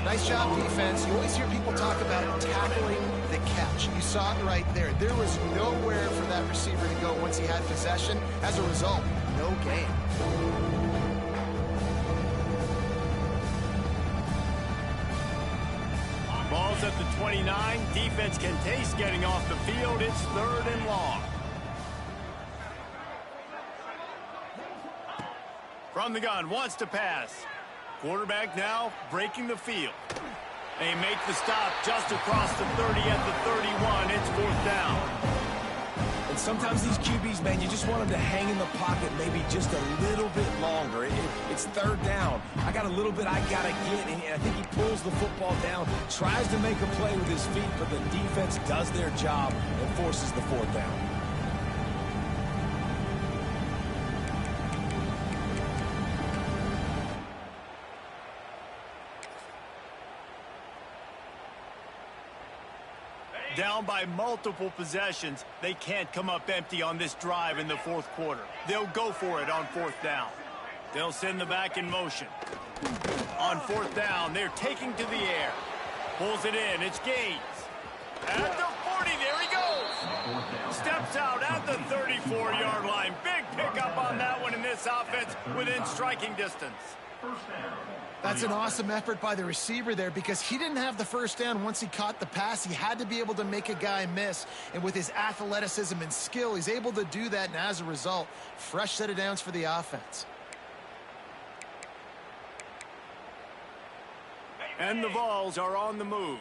Nice job, defense. You always hear people talk about tackling the catch. You saw it right there. There was nowhere for that receiver to go once he had possession. As a result, no gain. Ball's at the 29. Defense can taste getting off the field. It's 3rd and long. From the gun, wants to pass. Quarterback now breaking the field. They make the stop just across the 30 at the 31. It's 4th down. And sometimes these QBs, man, you just want them to hang in the pocket maybe just a little bit longer. It's 3rd down. I got a little bit I got to get, and I think he pulls the football down, tries to make a play with his feet, but the defense does their job and forces the 4th down. Down by multiple possessions, they can't come up empty on this drive in the 4th quarter. They'll go for it on 4th down. They'll send the back in motion. On 4th down, they're taking to the air. Pulls it in, it's Gaines. At the 40, there he goes. Steps out at the 34-yard line. Big pickup on that one in this offense within striking distance. That's an awesome effort by the receiver there because he didn't have the 1st down once he caught the pass. He had to be able to make a guy miss. And with his athleticism and skill, he's able to do that. And as a result, fresh set of downs for the offense. And the Vols are on the move.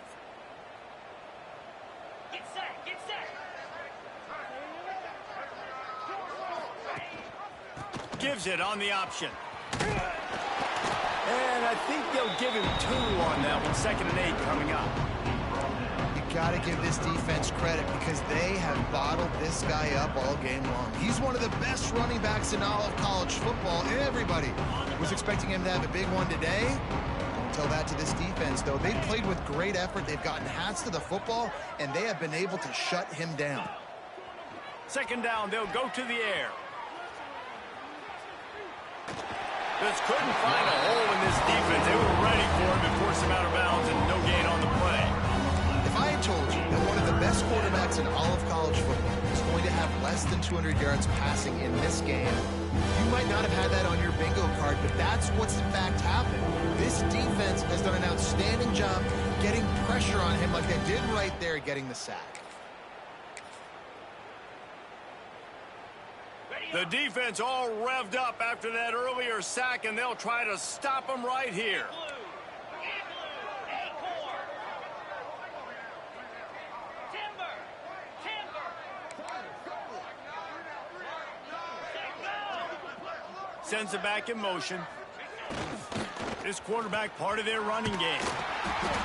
Get set, get set. Gives it on the option. And I think they'll give him 2 on that one. 2nd and 8 coming up. You got to give this defense credit because they have bottled this guy up all game long. He's one of the best running backs in all of college football. Everybody was expecting him to have a big one today. Don't tell that to this defense, though. They've played with great effort. They've gotten hats to the football, and they have been able to shut him down. 2nd down, they'll go to the air. Just couldn't find a hole in this defense. They were ready for him and forced him out of bounds, and no gain on the play. If I had told you that one of the best quarterbacks in all of college football is going to have less than 200 yards passing in this game, you might not have had that on your bingo card, but that's what's in fact happened. This defense has done an outstanding job getting pressure on him like they did right there, getting the sack. The defense all revved up after that earlier sack, and they'll try to stop him right here. sends it back in motion. This quarterback part of their running game.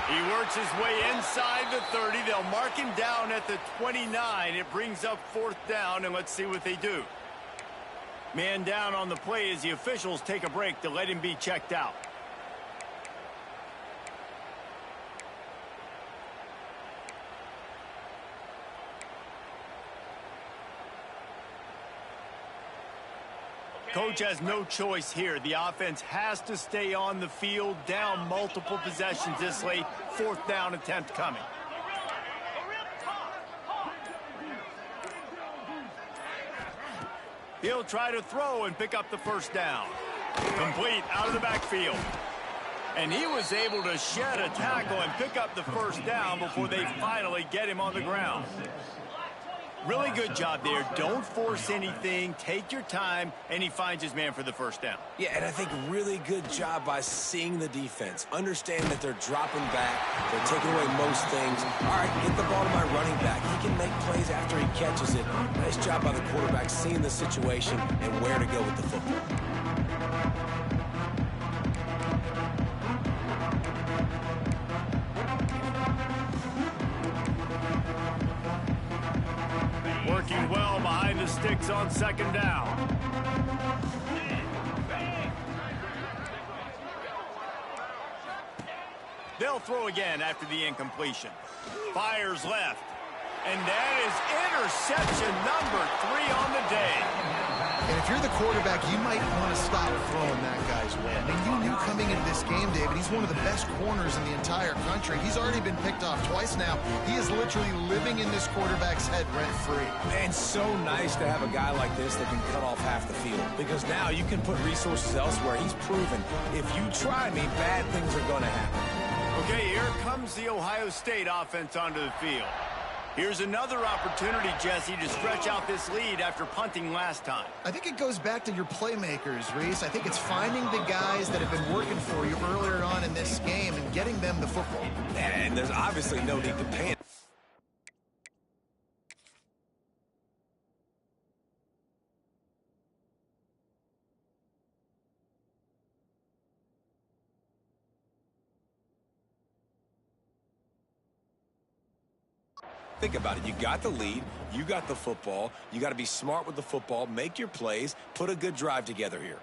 He works his way inside the 30. They'll mark him down at the 29. It brings up 4th down, and let's see what they do. Man down on the play as the officials take a break to let him be checked out. Coach has no choice here. The offense has to stay on the field, down multiple possessions this late. 4th down attempt coming. He'll try to throw and pick up the 1st down. Complete out of the backfield. And he was able to shed a tackle and pick up the 1st down before they finally get him on the ground. Really good job there. Don't force anything. Take your time, and he finds his man for the 1st down. Yeah, and I think really good job by seeing the defense. Understand that they're dropping back. They're taking away most things. All right, get the ball to my running back. He can make plays after he catches it. Nice job by the quarterback seeing the situation and where to go with the football. Working well behind the sticks on 2nd down. They'll throw again after the incompletion. Fires left. And that is interception number 3 on the day. And if you're the quarterback, you might want to stop throwing that guy's way. I mean, you knew coming into this game, David, he's one of the best corners in the entire country. He's already been picked off twice now. He is literally living in this quarterback's head rent-free. And so nice to have a guy like this that can cut off half the field. Because now you can put resources elsewhere. He's proven if you try me, bad things are going to happen. Okay, here comes the Ohio State offense onto the field. Here's another opportunity, Jesse, to stretch out this lead after punting last time. I think it goes back to your playmakers, Reese. I think it's finding the guys that have been working for you earlier on in this game and getting them the football. And there's obviously no need to panic. Think about it. You got the lead. You got the football. You got to be smart with the football. Make your plays. Put a good drive together here.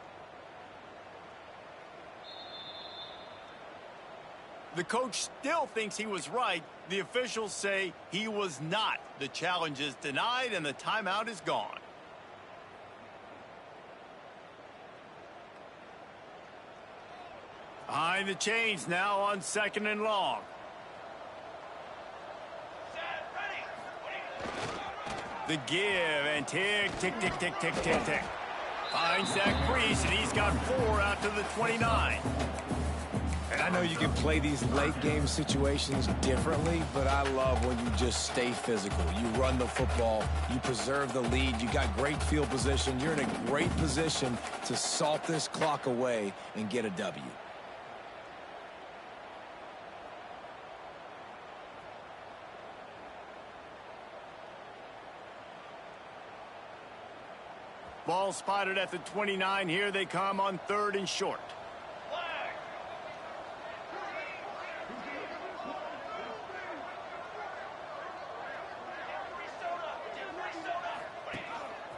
The coach still thinks he was right. The officials say he was not. The challenge is denied, and the timeout is gone. Behind the chains now on 2nd and long. The give and tick, tick, tick, tick, tick, tick, tick. Finds that crease, and he's got 4 out to the 29. And I know you can play these late game situations differently, but I love when you just stay physical. You run the football, you preserve the lead, you got great field position. You're in a great position to salt this clock away and get a W. Ball spotted at the 29. Here they come on 3rd and short.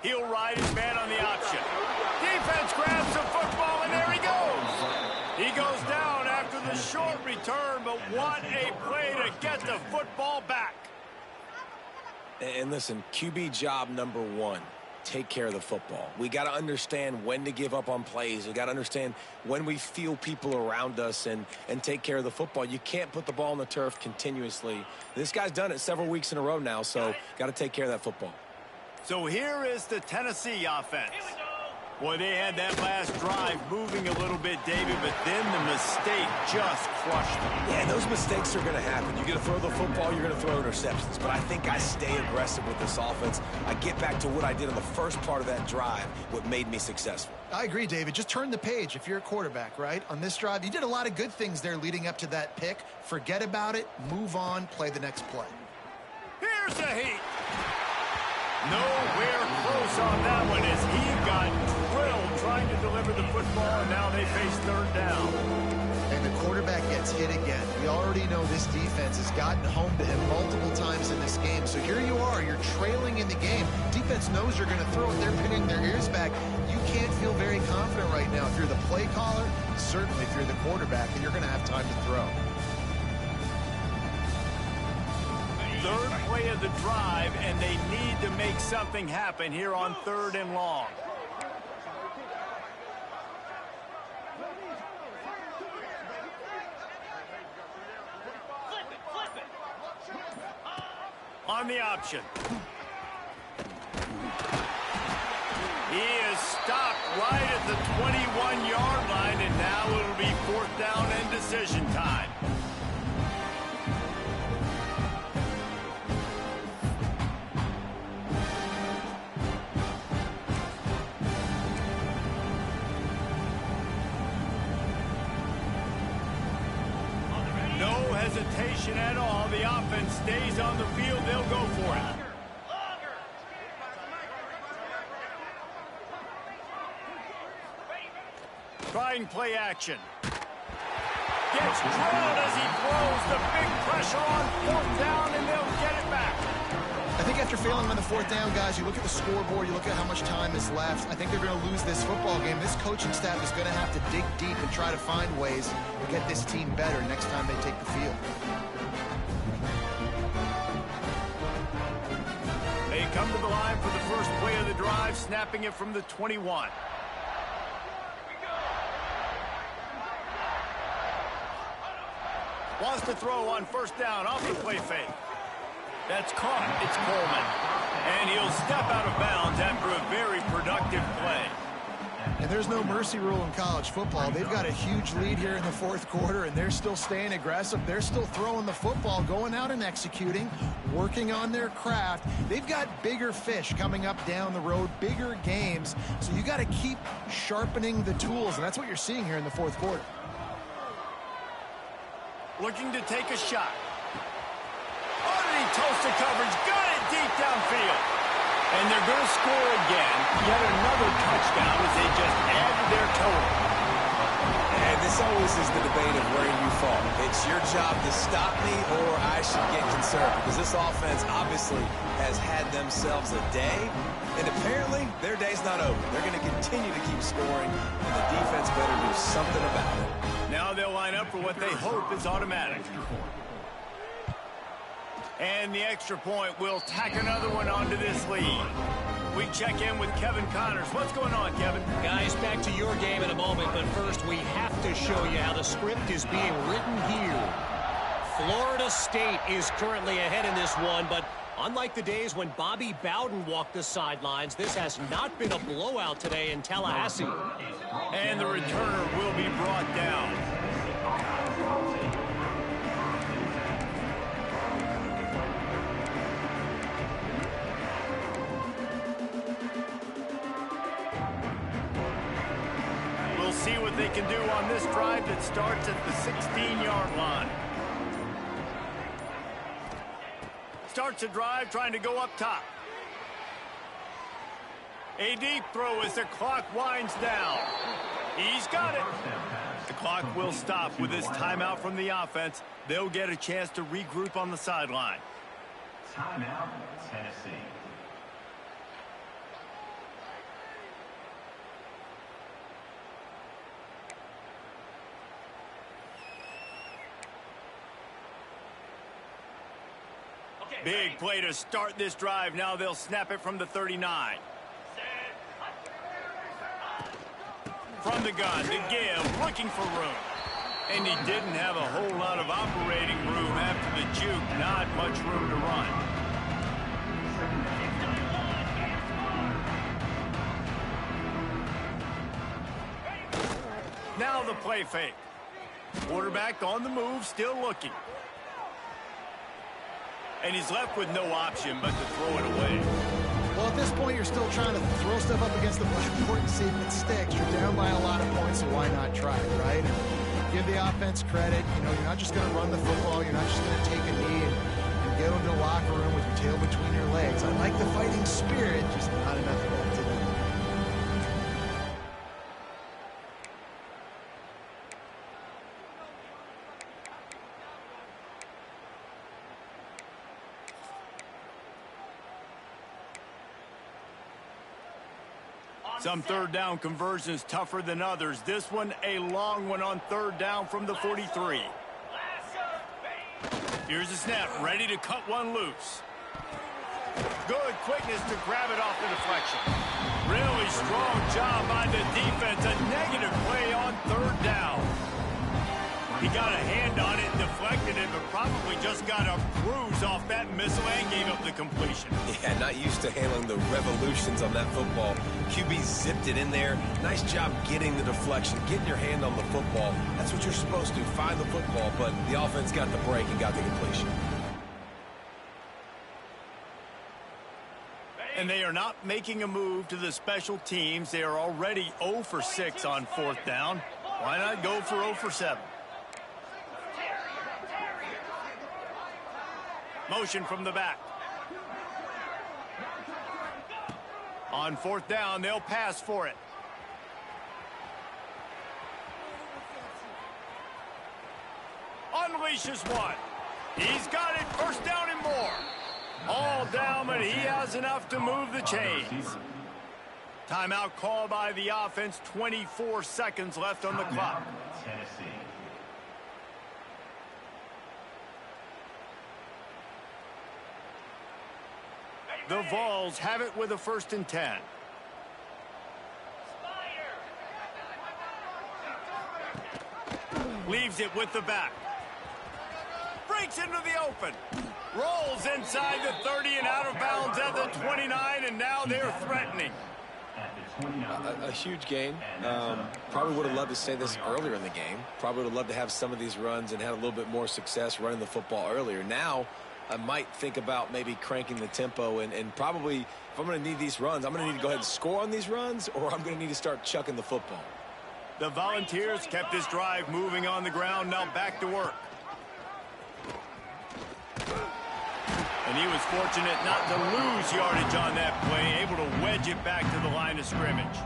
He'll ride his man on the option. Defense grabs the football, and there he goes. He goes down after the short return, but what a play to get the football back. And listen, QB job number 1. Take care of the football. We got to understand when to give up on plays. We got to understand when we feel people around us and take care of the football. You can't put the ball on the turf continuously. This guy's done it several weeks in a row now, so got to take care of that football. So here is the Tennessee offense. Boy, they had that last drive moving a little bit, David, but then the mistake just crushed them. Yeah, those mistakes are going to happen. You're going to throw the football, you're going to throw interceptions. But I think I stay aggressive with this offense. I get back to what I did in the first part of that drive, what made me successful. I agree, David. Just turn the page if you're a quarterback, right? On this drive, you did a lot of good things there leading up to that pick. Forget about it, move on, play the next play. Here's the heat. Nowhere close on that one as he got drilled trying to deliver the football, and now they face third down. And the quarterback gets hit again. We already know this defense has gotten home to him multiple times in this game. So here you are, you're trailing in the game. Defense knows you're going to throw it. They're pinning their ears back. You can't feel very confident right now. If you're the play caller, certainly if you're the quarterback, and you're going to have time to throw. Third play of the drive, and they need to make something happen here on 3rd and long. On the option. He is stopped right at the 21-yard line, and now it'll be 4th down and decision time. No hesitation at all. The offense stays on the field. They'll go for it. Trying play action. Gets drilled as he throws. The big pressure on 4th down, and they'll get it back. I think after failing on the 4th down, guys, you look at the scoreboard, you look at how much time is left. I think they're going to lose this football game. This coaching staff is going to have to dig deep and try to find ways to get this team better next time they take the field. They come to the line for the first play of the drive, snapping it from the 21. Wants to throw on 1st down off the play fake. That's caught. It's Coleman. And he'll step out of bounds after a very productive play. And there's no mercy rule in college football. They've got a huge lead here in the 4th quarter, and they're still staying aggressive. They're still throwing the football, going out and executing, working on their craft. They've got bigger fish coming up down the road, bigger games. So you got to keep sharpening the tools, and that's what you're seeing here in the 4th quarter. Looking to take a shot. Underneath toasted coverage, got it deep downfield. And they're going to score again. Yet another touchdown as they just add to their total. And this always is the debate of where you fall. It's your job to stop me, or I should get concerned, because this offense obviously has had themselves a day, and apparently their day's not over. They're going to continue to keep scoring, and the defense better do something about it. Now they'll line up for what they hope is automatic. And the extra point will tack another one onto this lead. We check in with Kevin Connors. What's going on, Kevin? Guys, back to your game in a moment, but first we have to show you how the script is being written here. Florida State is currently ahead in this one, but unlike the days when Bobby Bowden walked the sidelines, this has not been a blowout today in Tallahassee. And the returner will be brought down. We'll see what they can do on this drive that starts at the 16-yard line. Starts a drive trying to go up top. A deep throw as the clock winds down. He's got it. The clock will stop with this timeout from the offense. They'll get a chance to regroup on the sideline. Timeout, Tennessee. Big play to start this drive. Now they'll snap it from the 39. From the gun to give, looking for room. And he didn't have a whole lot of operating room after the juke. Not much room to run. Now the play fake. Quarterback on the move, still looking. And he's left with no option but to throw it away. Well, at this point, you're still trying to throw stuff up against the blackboard and see if it sticks. You're down by a lot of points, so why not try it, right? And give the offense credit. You know, you're not just going to run the football. You're not just going to take a knee and get into the locker room with your tail between your legs. I like the fighting spirit, just not enough of that today. Some third down conversions tougher than others. This one a long one on third down from the 43. Here's the snap, ready to cut one loose. Good quickness to grab it off the deflection. Really strong job by the defense. A negative play on third down. He got a hand on it and deflected it, but probably just got a bruise off that missile and gave up the completion. Yeah, not used to handling the revolutions on that football. QB zipped it in there. Nice job getting the deflection, getting your hand on the football. That's what you're supposed to, find the football, but the offense got the break and got the completion. And they are not making a move to the special teams. They are already 0 for 6 on fourth down. Why not go for 0 for 7? Motion from the back. On fourth down, they'll pass for it. Unleashes one. He's got it. First down and more. All down, but he has enough to move the chains. Timeout call by the offense. 24 seconds left on the clock. Tennessee. The Vols have it with a 1st and 10. Leaves it with the back. Breaks into the open. Rolls inside the 30 and out of bounds at the 29, and now they're threatening. A huge gain. Probably would have loved to say this earlier in the game. Probably would have loved to have some of these runs and had a little bit more success running the football earlier. Now, I might think about maybe cranking the tempo and probably, if I'm going to need these runs, I'm going to need to go ahead and score on these runs, or I'm going to need to start chucking the football. The Volunteers kept this drive moving on the ground, now back to work. And he was fortunate not to lose yardage on that play, able to wedge it back to the line of scrimmage.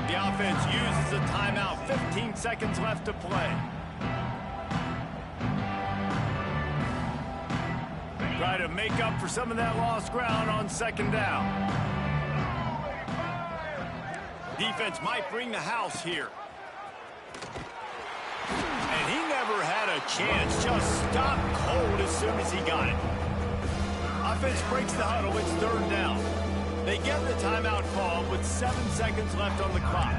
The offense uses a timeout, 15 seconds left to play. Try to make up for some of that lost ground on second down. Defense might bring the house here. And he never had a chance, just stopped cold as soon as he got it. Offense breaks the huddle, it's third down. They get the timeout call with 7 seconds left on the clock.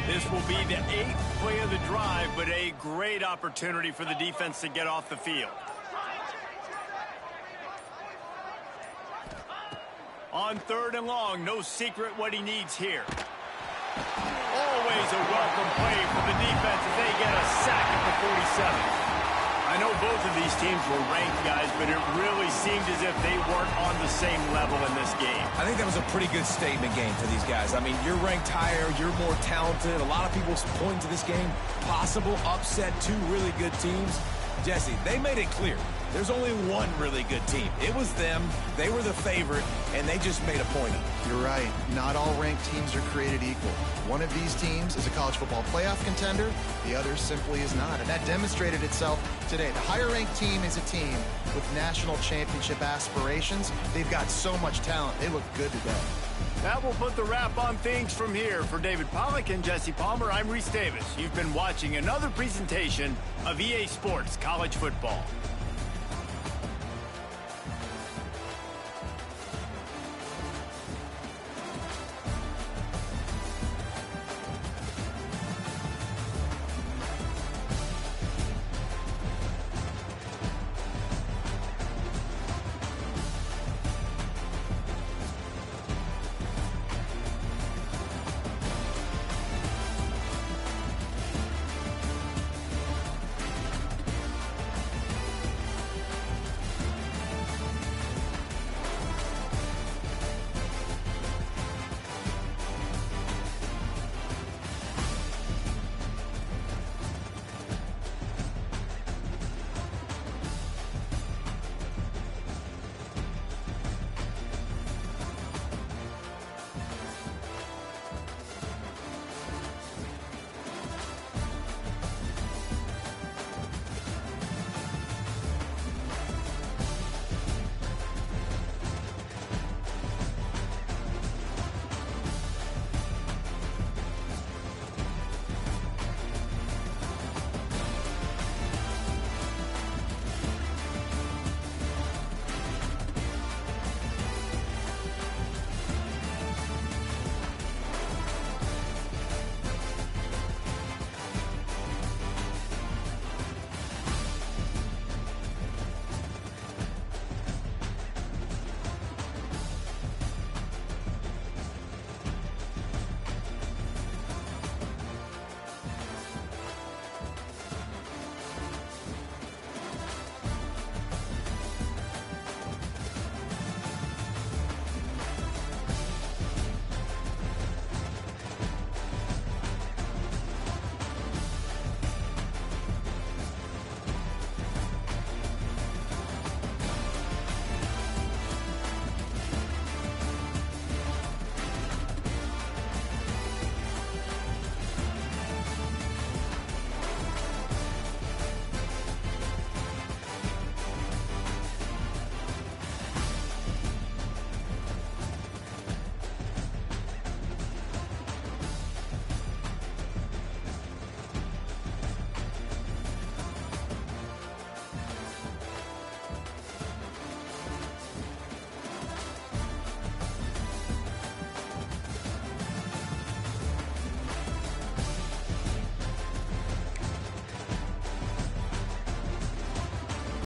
This will be the 8th play of the drive, but a great opportunity for the defense to get off the field. On third and long, no secret what he needs here. Always a welcome play for the defense as they get a sack at the 47. I know both of these teams were ranked, guys, but it really seemed as if they weren't on the same level in this game. I think that was a pretty good statement game for these guys. I mean, you're ranked higher, you're more talented. A lot of people point to this game, possible upset, 2 really good teams. Jesse, they made it clear. There's only one really good team. It was them. They were the favorite, and they just made a point of it. You're right. Not all ranked teams are created equal. One of these teams is a college football playoff contender. The other simply is not. And that demonstrated itself today. The higher-ranked team is a team with national championship aspirations. They've got so much talent. They look good today. That will put the wrap on things from here. For David Pollack and Jesse Palmer, I'm Reese Davis. You've been watching another presentation of EA Sports College Football.